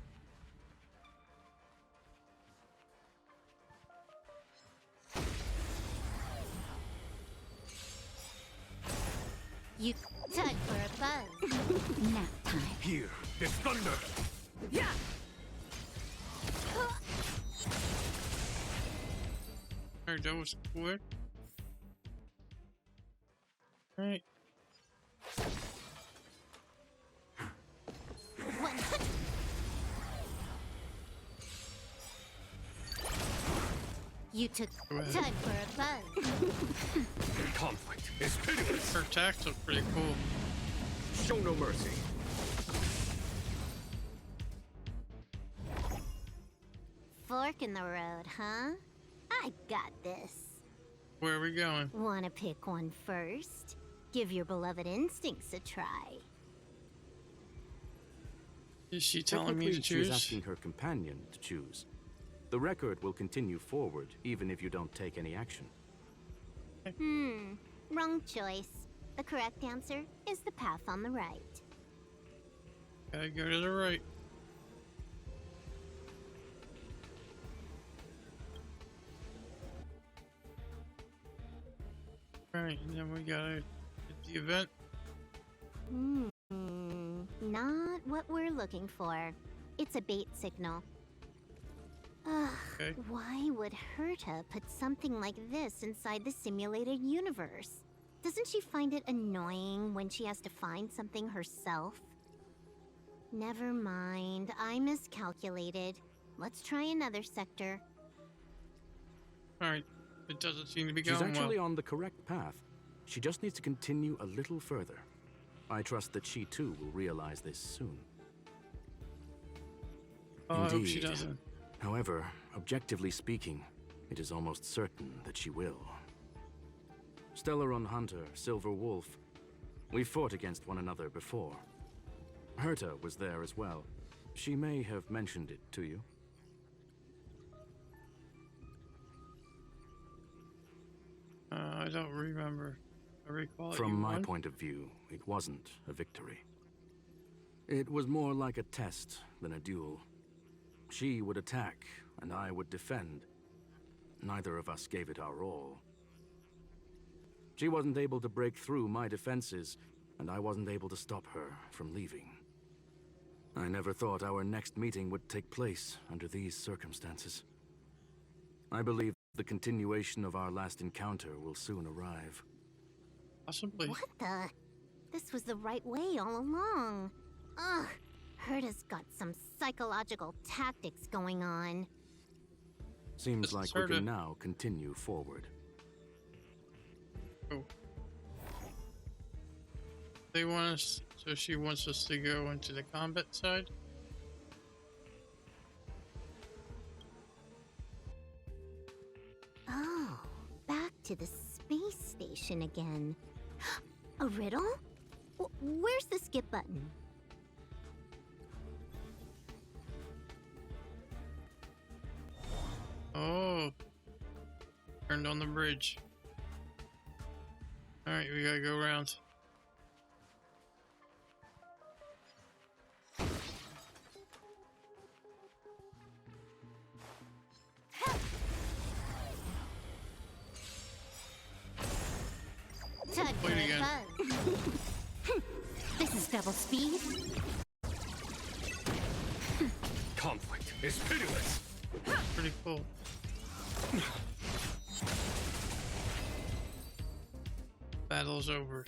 S8: You time for a buzz.
S3: Nap time.
S4: Here, there's thunder!
S8: Yeah!
S1: Alright, that was quick. Alright.
S8: You took time for a buzz.
S4: Conflict is pitiless!
S1: Her attacks look pretty cool.
S4: Show no mercy.
S8: Fork in the road, huh? I got this.
S1: Where are we going?
S8: Wanna pick one first? Give your beloved instincts a try.
S1: Is she telling me to
S5: Technically,
S1: choose?
S5: she's asking her companion to choose. The record will continue forward, even if you don't take any action.
S8: Wrong choice. The correct answer is the path on the right.
S1: Gotta go to the right. Alright, and then we gotta hit the event.
S8: Not what we're looking for. It's a bait signal. Ugh,
S1: Okay.
S8: why would Herta put something like this inside the simulated universe? Doesn't she find it annoying when she has to find something herself? Never mind, I miscalculated. Let's try another sector.
S1: Alright, it doesn't seem to be
S5: She's
S1: going
S5: actually
S1: well.
S5: on the correct path. She just needs to continue a little further. I trust that she too will realize this soon.
S1: Oh, I hope she
S5: Indeed.
S1: doesn't.
S5: However, objectively speaking, it is almost certain that she will. Stellaron Hunter, Silverwolf. We fought against one another before. Herta was there as well. She may have mentioned it to you.
S1: I don't remember. I recall it.
S5: From
S1: You
S5: my
S1: won?
S5: point of view, it wasn't a victory. It was more like a test than a duel. She would attack, and I would defend. Neither of us gave it our all. She wasn't able to break through my defenses, and I wasn't able to stop her from leaving. I never thought our next meeting would take place under these circumstances. I believe the continuation of our last encounter will soon arrive.
S1: Possibly.
S8: What the? This was the right way all along. Ugh, Herta's got some psychological tactics going on.
S5: Seems
S1: This
S5: like
S1: is
S5: we
S1: Herta.
S5: can now continue forward.
S1: Oh. They want us, so she wants us to go into the combat side?
S8: Oh, back to the space station again. A riddle? Where's the skip button?
S1: Oh. Turned on the bridge. Alright, we gotta go around.
S8: Time for
S1: Wait
S8: a
S1: again.
S8: buzz. This is double speed.
S4: Conflict is pitiless.
S1: Pretty cool. Battle's over.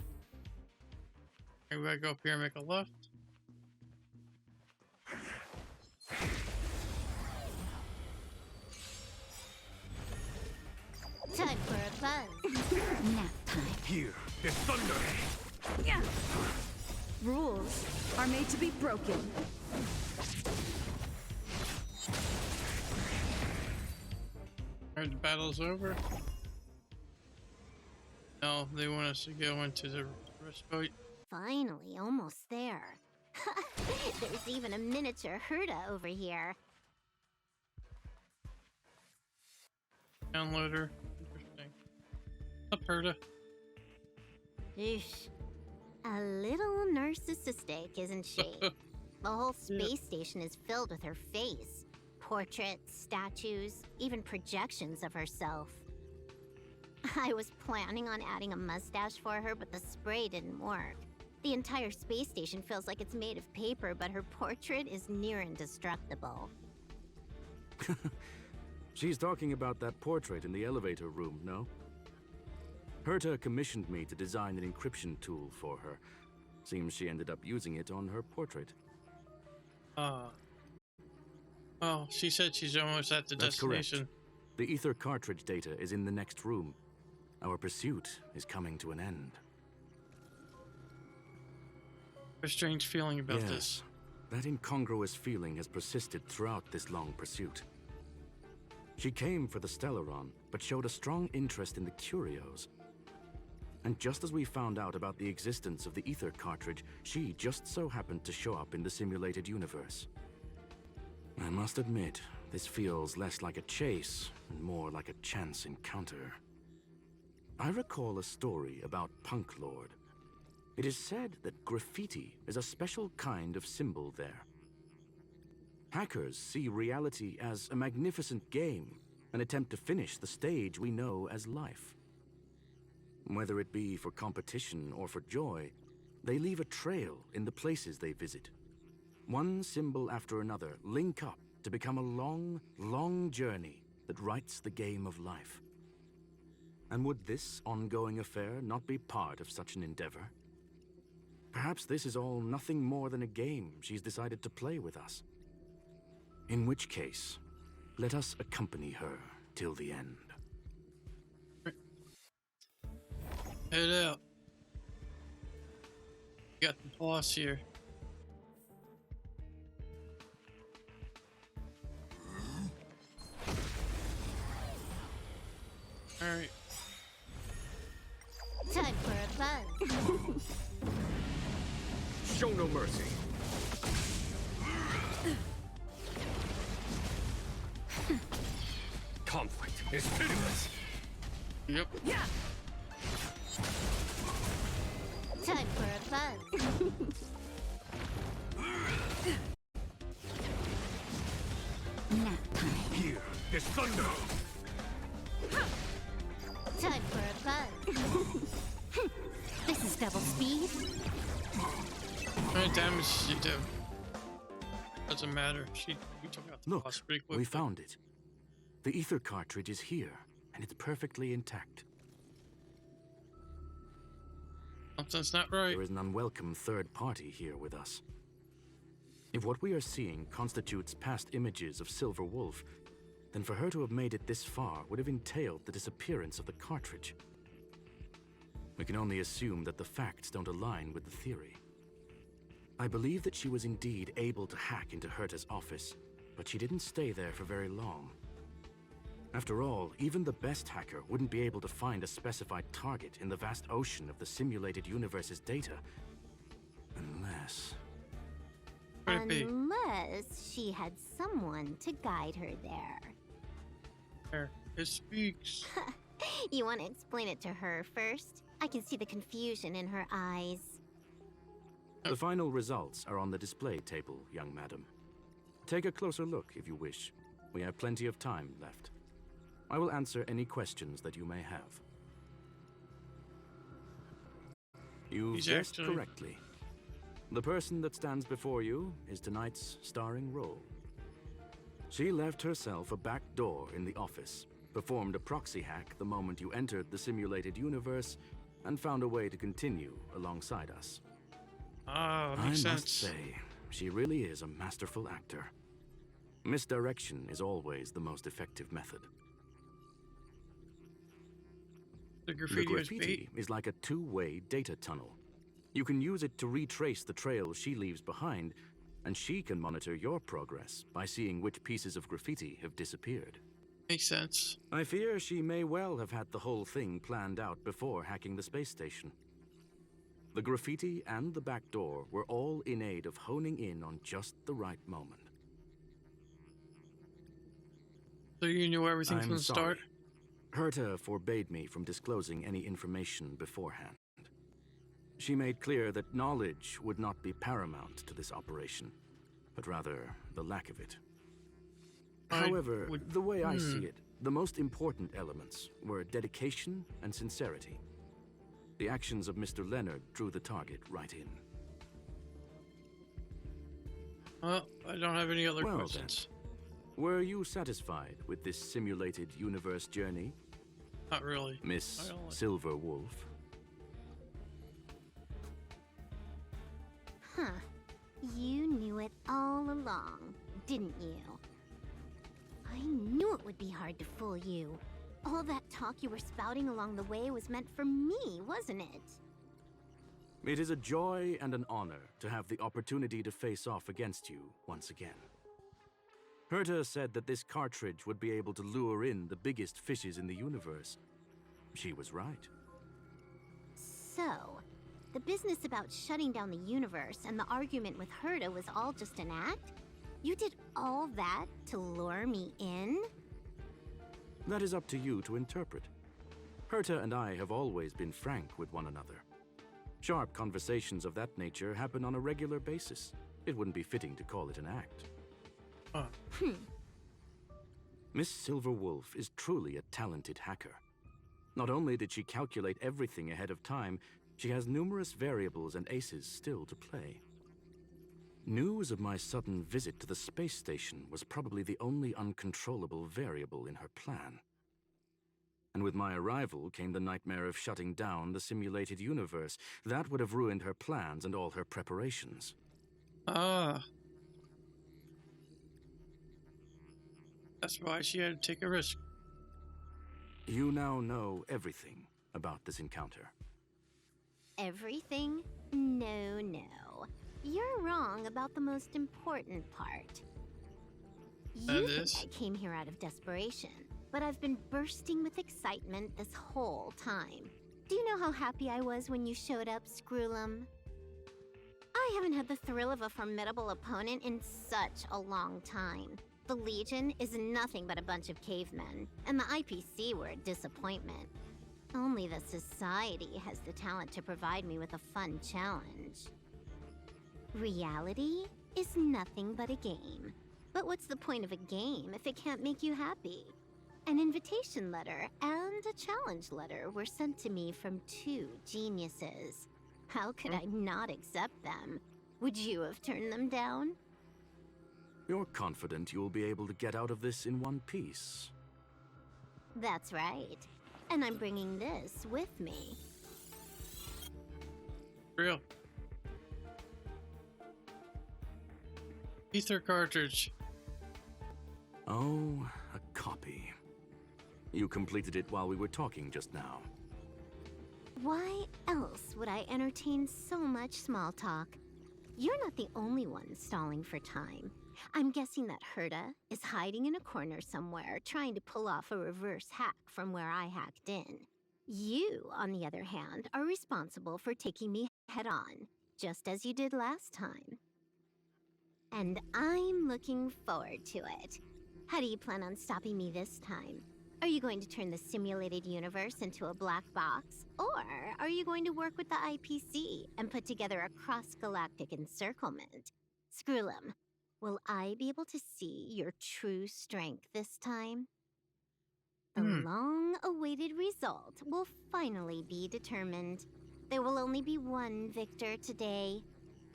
S1: Okay, we gotta go up here and make a left.
S8: Time for a buzz. Nap time.
S4: Here is thunder.
S2: Rules are made to be broken.
S1: Alright, the battle's over. No, they want us to go into the respite.
S8: Finally, almost there. There's even a miniature Herta over here.
S1: Downloader. Interesting. Up, Herta.
S8: Eesh. A little narcissistic, isn't she? The whole space station is filled with her face. Portraits, statues, even projections of herself. I was planning on adding a mustache for her, but the spray didn't work. The entire space station feels like it's made of paper, but her portrait is near indestructible.
S5: She's talking about that portrait in the elevator room, no? Herta commissioned me to design an encryption tool for her. Seems she ended up using it on her portrait.
S1: Well, she said she's almost at the
S5: That's
S1: destination.
S5: correct. The ether cartridge data is in the next room. Our pursuit is coming to an end.
S1: A strange feeling about
S5: Yes,
S1: this.
S5: that incongruous feeling has persisted throughout this long pursuit. She came for the Stellaron, but showed a strong interest in the curios. And just as we found out about the existence of the ether cartridge, she just so happened to show up in the simulated universe. I must admit, this feels less like a chase and more like a chance encounter. I recall a story about Punk Lord. It is said that graffiti is a special kind of symbol there. Hackers see reality as a magnificent game, an attempt to finish the stage we know as life. Whether it be for competition or for joy, they leave a trail in the places they visit. One symbol after another link up to become a long, long journey that writes the game of life. And would this ongoing affair not be part of such an endeavor? Perhaps this is all nothing more than a game she's decided to play with us. In which case, let us accompany her till the end.
S1: Head out. Got the boss here. Alright.
S8: Time for a buzz.
S5: Show no mercy.
S4: Conflict is pitiless.
S1: Yep.
S6: Yeah.
S8: Time for a buzz. Nap time.
S4: Here is thunder.
S8: Time for a buzz. This is double speed.
S1: How many damage does she do? Doesn't matter. We took out the
S5: Look,
S1: boss pretty quickly.
S5: we found it. The ether cartridge is here, and it's perfectly intact.
S1: Something's not right.
S5: There is an unwelcome third party here with us. If what we are seeing constitutes past images of Silverwolf, then for her to have made it this far would have entailed the disappearance of the cartridge. We can only assume that the facts don't align with the theory. I believe that she was indeed able to hack into Herta's office, but she didn't stay there for very long. After all, even the best hacker wouldn't be able to find a specified target in the vast ocean of the simulated universe's data. Unless...
S1: Could it be?
S8: Unless she had someone to guide her there.
S1: There. It speaks.
S8: You want to explain it to her first? I can see the confusion in her eyes.
S5: The final results are on the display table, young madam. Take a closer look if you wish. We have plenty of time left. I will answer any questions that you may have. You've guessed correctly. The person that stands before you is tonight's starring role. She left herself a back door in the office, performed a proxy hack the moment you entered the simulated universe, and found a way to continue alongside us.
S1: Ah, makes sense.
S5: I must say, she really is a masterful actor. Misdirection is always the most effective method.
S1: The graffiti,
S5: is like a two-way data tunnel. You can use it to retrace the trail she leaves behind, and she can monitor your progress by seeing which pieces of graffiti have disappeared.
S1: Makes sense.
S5: I fear she may well have had the whole thing planned out before hacking the space station. The graffiti and the back door were all in aid of honing in on just the right moment.
S1: So you knew everything from the
S5: sorry.
S1: start?
S5: Herta forbade me from disclosing any information beforehand. She made clear that knowledge would not be paramount to this operation, but rather the lack of it. However, the way I see it, the most important elements were dedication and sincerity. The actions of Mr. Leonard drew the target right in.
S1: Well, I don't have any other
S5: Well,
S1: questions.
S5: then, were you satisfied with this simulated universe journey?
S1: Not really.
S5: Miss Silverwolf?
S8: Huh. You knew it all along, didn't you? I knew it would be hard to fool you. All that talk you were spouting along the way was meant for me, wasn't it?
S5: It is a joy and an honor to have the opportunity to face off against you once again. Herta said that this cartridge would be able to lure in the biggest fishes in the universe. She was right.
S8: So, the business about shutting down the universe and the argument with Herta was all just an act? You did all that to lure me in?
S5: That is up to you to interpret. Herta and I have always been frank with one another. Sharp conversations of that nature happen on a regular basis. It wouldn't be fitting to call it an act. Miss Silverwolf is truly a talented hacker. Not only did she calculate everything ahead of time, she has numerous variables and aces still to play. News of my sudden visit to the space station was probably the only uncontrollable variable in her plan. And with my arrival came the nightmare of shutting down the simulated universe. That would have ruined her plans and all her preparations.
S1: Ah. That's why she had to take a risk.
S5: You now know everything about this encounter.
S8: Everything? No, no. You're wrong about the most important part. You think I came here out of desperation, but I've been bursting with excitement this whole time. Do you know how happy I was when you showed up, Screwllum? I haven't had the thrill of a formidable opponent in such a long time. The Legion is nothing but a bunch of cavemen, and the IPC were a disappointment. Only the Society has the talent to provide me with a fun challenge. Reality is nothing but a game. But what's the point of a game if it can't make you happy? An invitation letter and a challenge letter were sent to me from two geniuses. How could I not accept them? Would you have turned them down?
S5: You're confident you'll be able to get out of this in one piece.
S8: That's right. And I'm bringing this with me.
S1: Real. Ether cartridge.
S5: Oh, a copy. You completed it while we were talking just now.
S8: Why else would I entertain so much small talk? You're not the only one stalling for time. I'm guessing that Herta is hiding in a corner somewhere, trying to pull off a reverse hack from where I hacked in. You, on the other hand, are responsible for taking me head-on, just as you did last time. And I'm looking forward to it. How do you plan on stopping me this time? Are you going to turn the simulated universe into a black box? Or are you going to work with the IPC and put together a cross-galactic encirclement? Screwllum, will I be able to see your true strength this time? The long-awaited result will finally be determined. There will only be one victor today.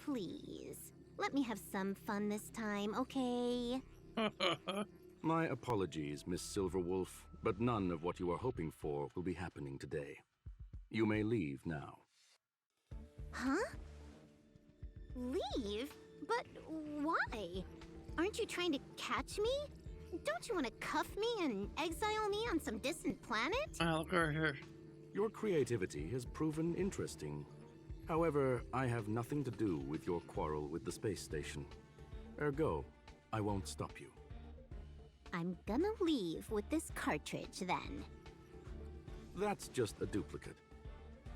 S8: Please, let me have some fun this time, okay?
S5: My apologies, Miss Silverwolf, but none of what you are hoping for will be happening today. You may leave now.
S8: Huh? Leave? But why? Aren't you trying to catch me? Don't you want to cuff me and exile me on some distant planet?
S1: I'll go here.
S5: Your creativity has proven interesting. However, I have nothing to do with your quarrel with the space station. Ergo, I won't stop you.
S8: I'm gonna leave with this cartridge, then.
S5: That's just a duplicate.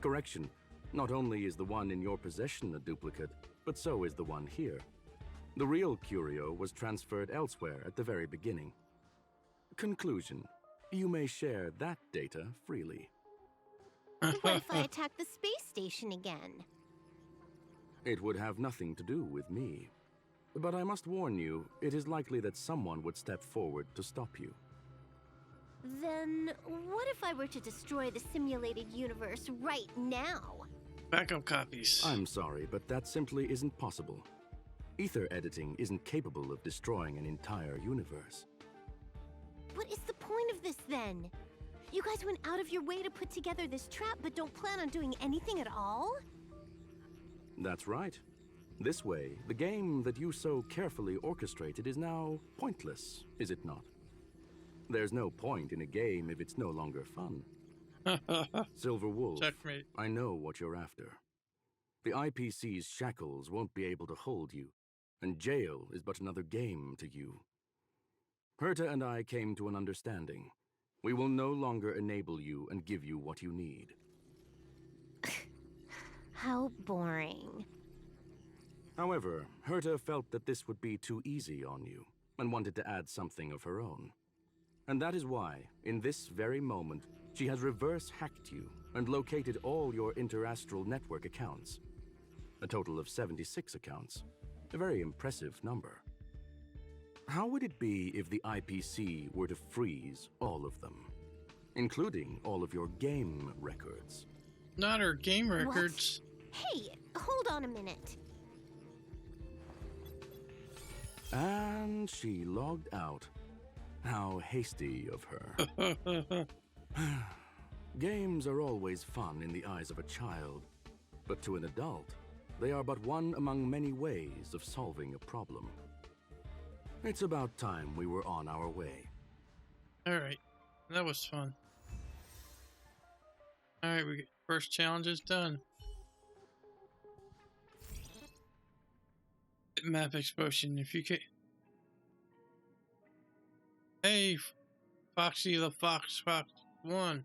S5: Correction, not only is the one in your possession a duplicate, but so is the one here. The real curio was transferred elsewhere at the very beginning. Conclusion, you may share that data freely.
S8: What if I attack the space station again?
S5: It would have nothing to do with me. But I must warn you, it is likely that someone would step forward to stop you.
S8: Then what if I were to destroy the simulated universe right now?
S1: Backup copies.
S5: I'm sorry, but that simply isn't possible. Ether editing isn't capable of destroying an entire universe.
S8: What is the point of this, then? You guys went out of your way to put together this trap, but don't plan on doing anything at all?
S5: That's right. This way, the game that you so carefully orchestrated is now pointless, is it not? There's no point in a game if it's no longer fun. Silverwolf,
S1: Checkmate.
S5: I know what you're after. The IPC's shackles won't be able to hold you, and jail is but another game to you. Herta and I came to an understanding. We will no longer enable you and give you what you need.
S8: How boring.
S5: However, Herta felt that this would be too easy on you, and wanted to add something of her own. And that is why, in this very moment, she has reverse-hacked you and located all your interastral network accounts. A total of 76 accounts. A very impressive number. How would it be if the IPC were to freeze all of them, including all of your game records?
S1: Not her game records.
S8: What? Hey, hold on a minute.
S5: And she logged out. How hasty of her. Games are always fun in the eyes of a child, but to an adult, they are but one among many ways of solving a problem. It's about time we were on our way.
S1: Alright, that was fun. Alright, first challenge is done. Map explosion, if you can. Hey, Foxy the Fox 1.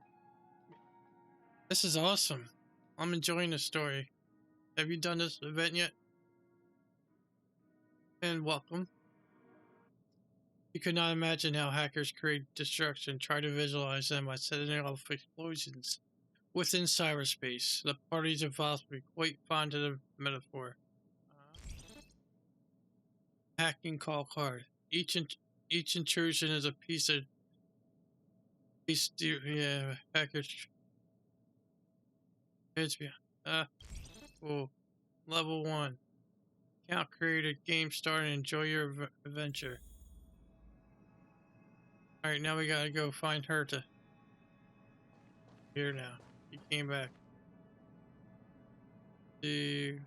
S1: This is awesome. I'm enjoying the story. Have you done this event yet? And welcome. You could not imagine how hackers create destruction. Try to visualize them by setting off explosions within cyberspace. The parties involved will be quite fond of the metaphor. Hacking call card. Each intrusion is a piece package. Cool. Level 1. Account created, game started, enjoy your adventure. Alright, now we gotta go find Herta. Here now. He came back. See.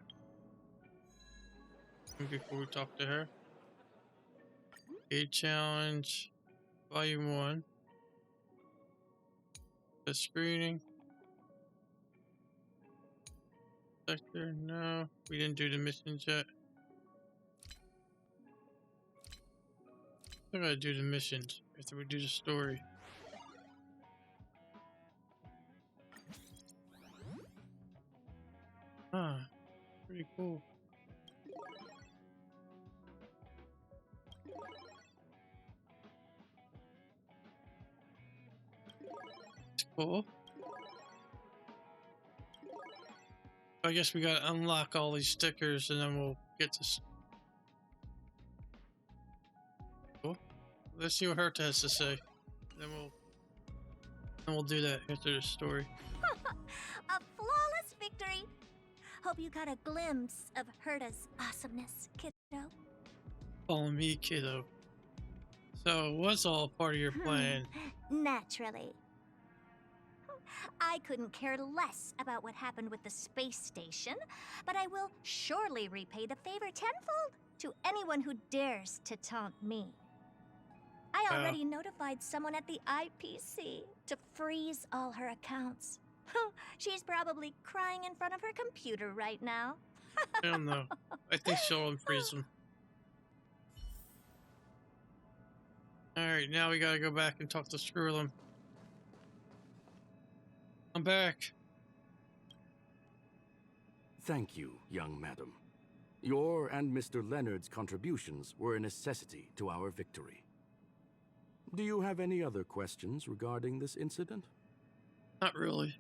S1: Before we talk to her. Gate challenge. Volume 1. The screening. Sector, no. We didn't do the missions yet. I gotta do the missions after we do the story. Ah, pretty cool. It's cool. I guess we gotta unlock all these stickers and then we'll get this. Cool. Let's see what Herta has to say. Then we'll do that after the story.
S9: A flawless victory. Hope you got a glimpse of Herta's awesomeness, kiddo.
S1: Follow me, kiddo. So, what's all part of your plan?
S9: Naturally. I couldn't care less about what happened with the space station, but I will surely repay the favor tenfold to anyone who dares to taunt me. I already notified someone at the IPC to freeze all her accounts. She's probably crying in front of her computer right now.
S1: I don't know. I think she'll unfreeze them. Alright, now we gotta go back and talk to Screwllum. I'm back.
S5: Thank you, young madam. Your and Mr. Leonard's contributions were a necessity to our victory. Do you have any other questions regarding this incident?
S1: Not really.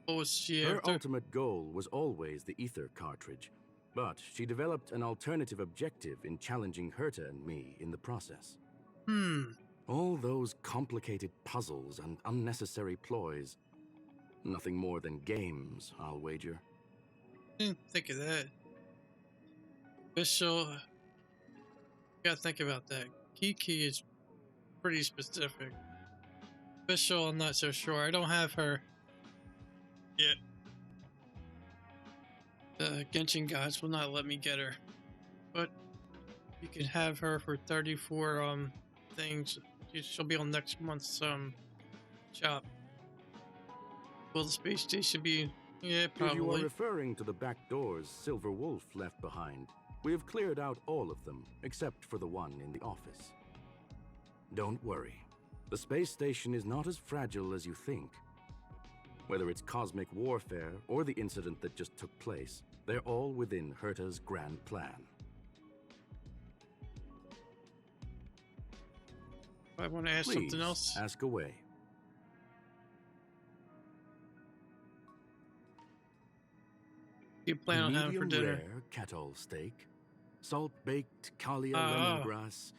S1: What was she
S5: Her
S1: after?
S5: ultimate goal was always the ether cartridge, but she developed an alternative objective in challenging Herta and me in the process. All those complicated puzzles and unnecessary ploys. Nothing more than games, I'll wager.
S1: Didn't think of that. Official. Gotta think about that. Kiki is pretty specific. Official, I'm not so sure. I don't have her yet. The Genshin gods will not let me get her. But you can have her for 34 things. She'll be on next month's shop. Will the space station be? Yeah, probably.
S5: If you are referring to the back doors Silverwolf left behind, we have cleared out all of them, except for the one in the office. Don't worry. The space station is not as fragile as you think. Whether it's cosmic warfare or the incident that just took place, they're all within Herta's grand plan.
S1: I want to ask
S5: Please,
S1: something else.
S5: Ask away.
S1: You plan on having for dinner?
S5: Rare kettle steak, salt-baked Kalia lemongrass,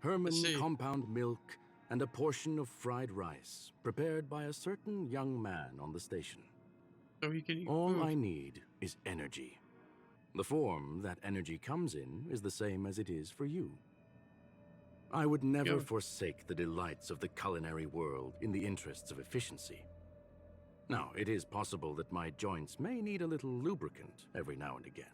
S5: Herman compound milk, and a portion of fried rice, prepared by a certain young man on the station.
S1: So he can eat
S5: All
S1: food.
S5: I need is energy. The form that energy comes in is the same as it is for you. I would never forsake the delights of the culinary world in the interests of efficiency. Now, it is possible that my joints may need a little lubricant every now and again.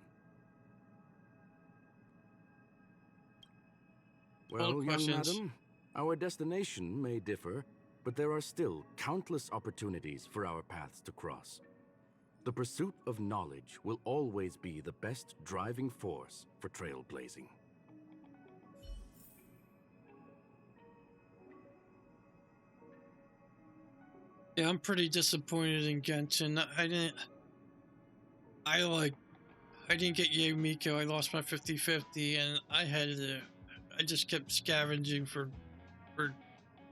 S5: Well, young madam, our destination may differ, but there are still countless opportunities for our paths to cross. The pursuit of knowledge will always be the best driving force for trailblazing.
S1: Yeah, I'm pretty disappointed in Genshin. I didn't get Yay Miko. I lost my 50-50, and I just kept scavenging for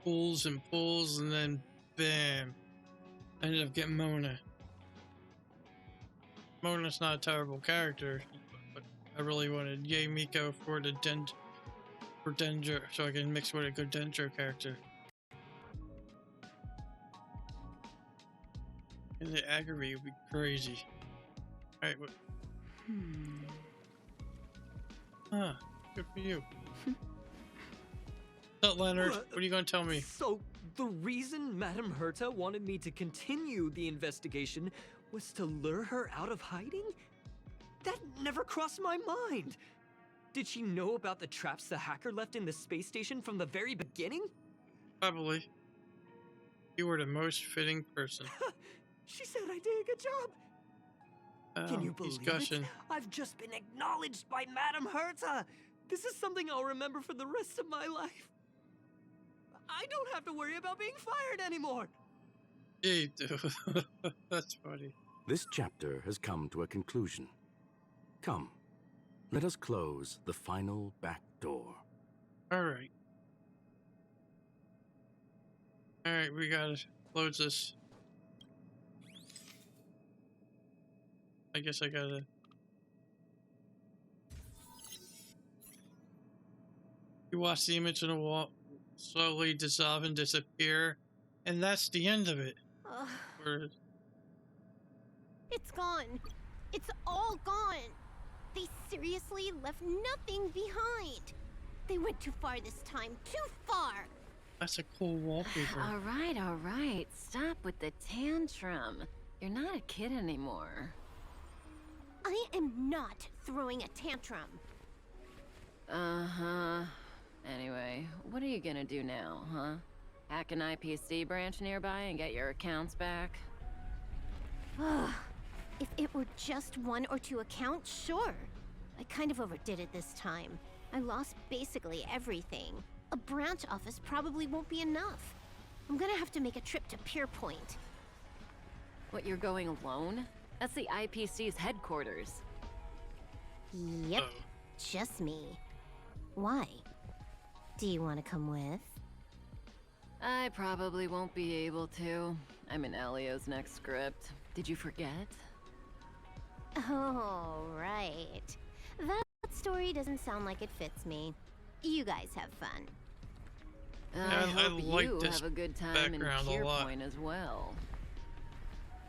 S1: pulls, and then bam, I ended up getting Mona. Mona's not a terrible character, but I really wanted Yay Miko for Dendro, so I can mix with a good Dendro character. And the aggravate would be crazy. Alright, what? Huh, good for you. What's up, Leonard? What are you gonna tell me?
S7: So, the reason Madame Herta wanted me to continue the investigation was to lure her out of hiding? That never crossed my mind! Did she know about the traps the hacker left in the space station from the very beginning?
S1: Probably. You were the most fitting person.
S7: She said I did a good job. Can you believe it? I've just been acknowledged by Madame Herta! This is something I'll remember for the rest of my life. I don't have to worry about being fired anymore!
S1: Yeah, you do. That's funny.
S5: This chapter has come to a conclusion. Come, let us close the final back door.
S1: Alright. Alright, we gotta close this. I guess I gotta... You watch the image on the wall slowly dissolve and disappear, and that's the end of it.
S8: It's gone. It's all gone. They seriously left nothing behind. They went too far this time. Too far.
S1: That's a cool wallpaper.
S10: All right. Stop with the tantrum. You're not a kid anymore.
S8: I am not throwing a tantrum.
S10: Uh-huh. Anyway, what are you gonna do now, huh? Hack an IPC branch nearby and get your accounts back?
S8: If it were just 1 or 2 accounts, sure. I kind of overdid it this time. I lost basically everything. A branch office probably won't be enough. I'm gonna have to make a trip to Pier Point.
S10: What, you're going alone? That's the IPC's headquarters.
S8: Yep, just me. Why? Do you want to come with?
S10: I probably won't be able to. I'm in Elio's next script. Did you forget?
S8: Oh, right. That story doesn't sound like it fits me. You guys have fun.
S10: I hope
S1: like
S10: you
S1: this
S10: have a good time in Pier Point as well.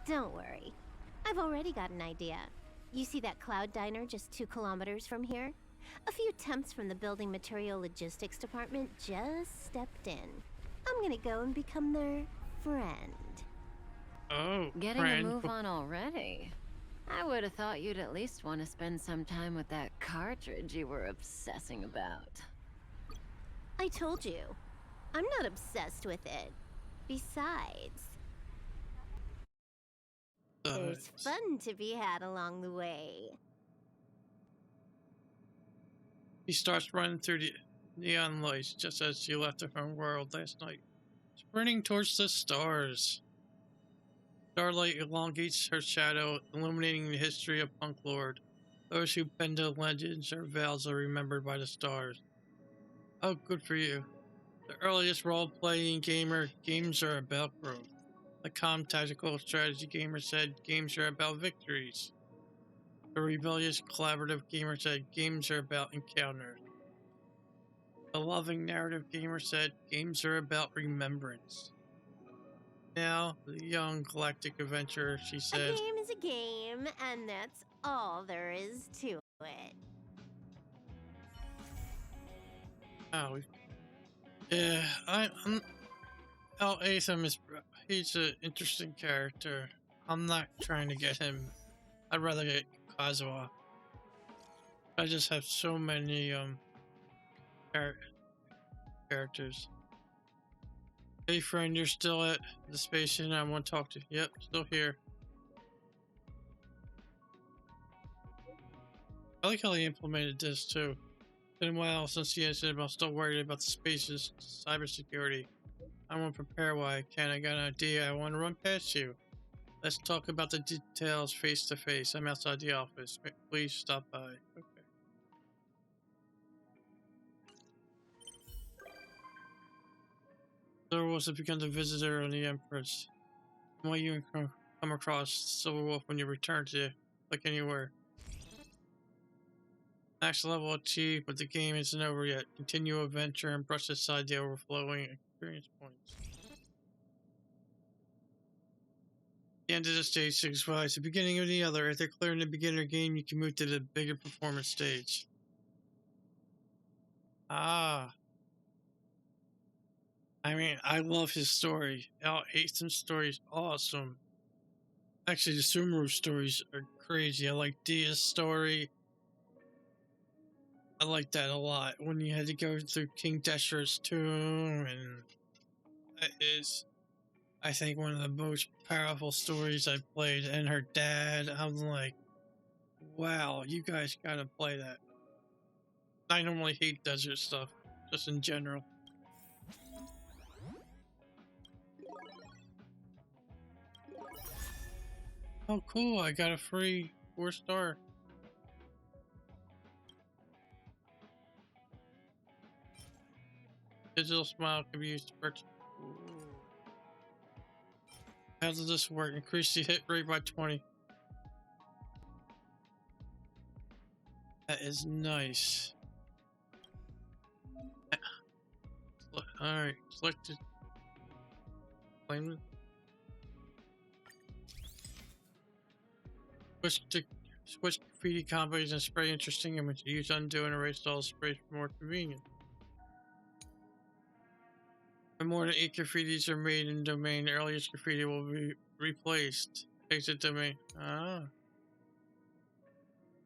S8: Don't worry. I've already got an idea. You see that cloud diner just 2 kilometers from here? A few temps from the building material logistics department just stepped in. I'm gonna go and become their friend.
S1: Oh,
S10: getting a move on already? I would have thought you'd at least want to spend some time with that cartridge you were obsessing about.
S8: I told you. I'm not obsessed with it. Besides, there's fun to be had along the way.
S1: He starts running through the neon lights just as she left her home world last night, sprinting towards the stars. Starlight elongates her shadow, illuminating the history of Punk Lord. Those who bend to legends or vows are remembered by the stars. Oh, good for you. The earliest role-playing games are about growth. The calm tactical strategy gamer said games are about victories. The rebellious collaborative gamer said games are about encounters. The loving narrative gamer said games are about remembrance. Now, the young galactic adventurer, she says,
S8: a game is a game, and that's all there is to it.
S1: Oh, yeah, I'm Aetham he's an interesting character. I'm not trying to get him. I'd rather get Kazuha. I just have so many characters. Hey friend, you're still at the space station. I want to talk to you. Yep, still here. I like how they implemented this too. It's been a while since the incident, but I'm still worried about the space's cybersecurity. I won't prepare what I can. I got an idea I want to run past you. Let's talk about the details face to face. I'm outside the office. Please stop by. Okay. Silverwolf has become the visitor on the Empress. Why you come across Silverwolf when you return to Click Anywhere. Next level achieved, but the game isn't over yet. Continue adventure and brush aside the overflowing experience points. The end of the stage signifies the beginning of the other. After clearing the beginner game, you can move to the bigger performance stage. Ah. I mean, I love his story. Aiden's story is awesome. Actually, the Sumeru stories are crazy. I like Dia's story. I like that a lot. When you had to go through King Deshra's tomb, and that is, I think, one of the most powerful stories I've played. And her dad, I'm like, wow, you guys gotta play that. I normally hate desert stuff, just in general. Oh, cool, I got a free 4-star. Digital smile can be used to purchase. How does this work? Increase the hit rate by 20. That is nice. Alright, selected. Claim it. Switch graffiti combos and spray interesting images. Use undo and erase all sprays for more convenient. When more than 8 graffitis are made in domain, the earliest graffiti will be replaced. Exit domain. Ah.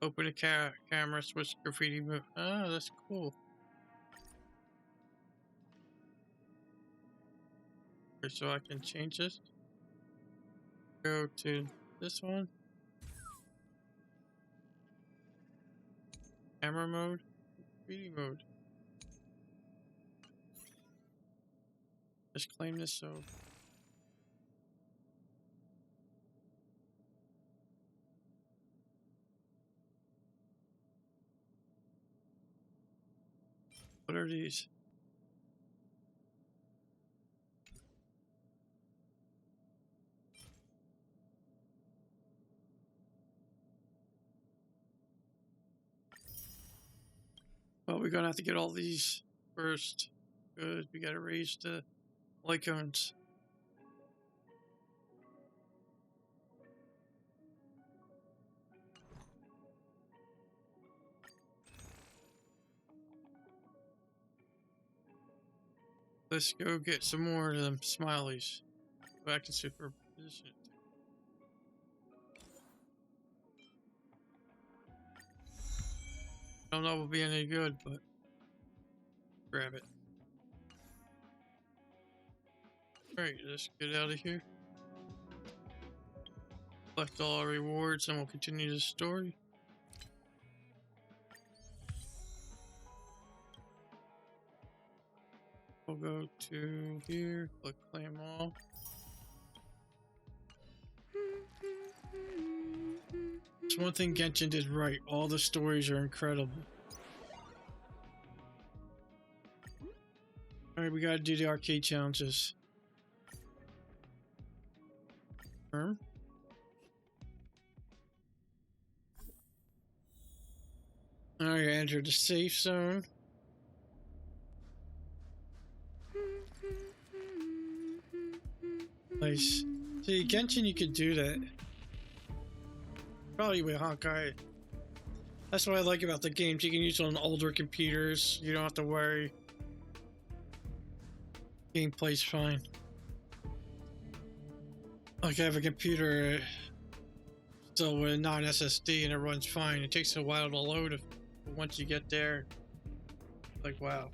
S1: Open the camera, switch graffiti move. Ah, that's cool. Okay, so I can change this. Go to this one. Camera mode. Graffiti mode. Just claim this so. What are these? Well, we're gonna have to get all these first. Good, we gotta raise the light cones. Let's go get some more of them smileys. Back to superposition it. Don't know if it'll be any good, but grab it. Alright, let's get out of here. Collect all our rewards and we'll continue the story. We'll go to here, click claim all. It's one thing Genshin did right. All the stories are incredible. Alright, we gotta do the arcade challenges. Alright, enter the safe zone. Nice. See, Genshin, you could do that. Probably with Honkai. That's what I like about the games. You can use it on older computers. You don't have to worry. Gameplay's fine. Like I have a computer still with a non-SSD and it runs fine. It takes a while to load but once you get there. Like, wow.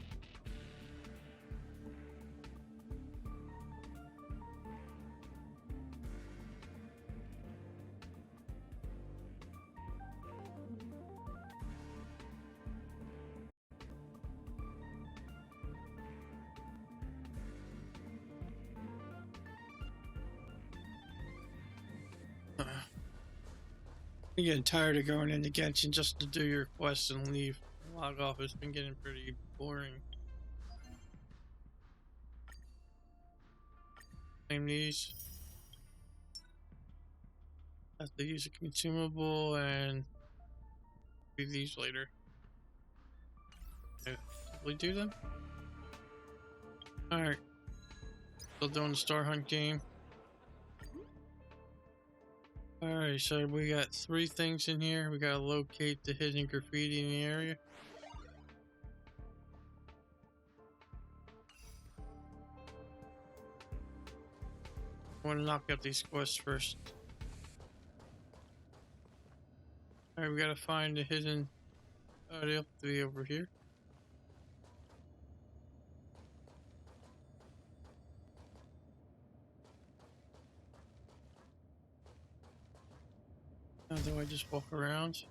S1: I'm getting tired of going into Genshin just to do your quests and leave. Log off. It's been getting pretty boring. Claim these. Have to use a consumable and do these later. Okay, we do them? Alright. Still doing the Star Hunt game. Alright, so we got 3 things in here. We gotta locate the hidden graffiti in the area. I want to knock out these quests first. Alright, we gotta find the hidden... Oh, they have to be over here. How do I just walk around?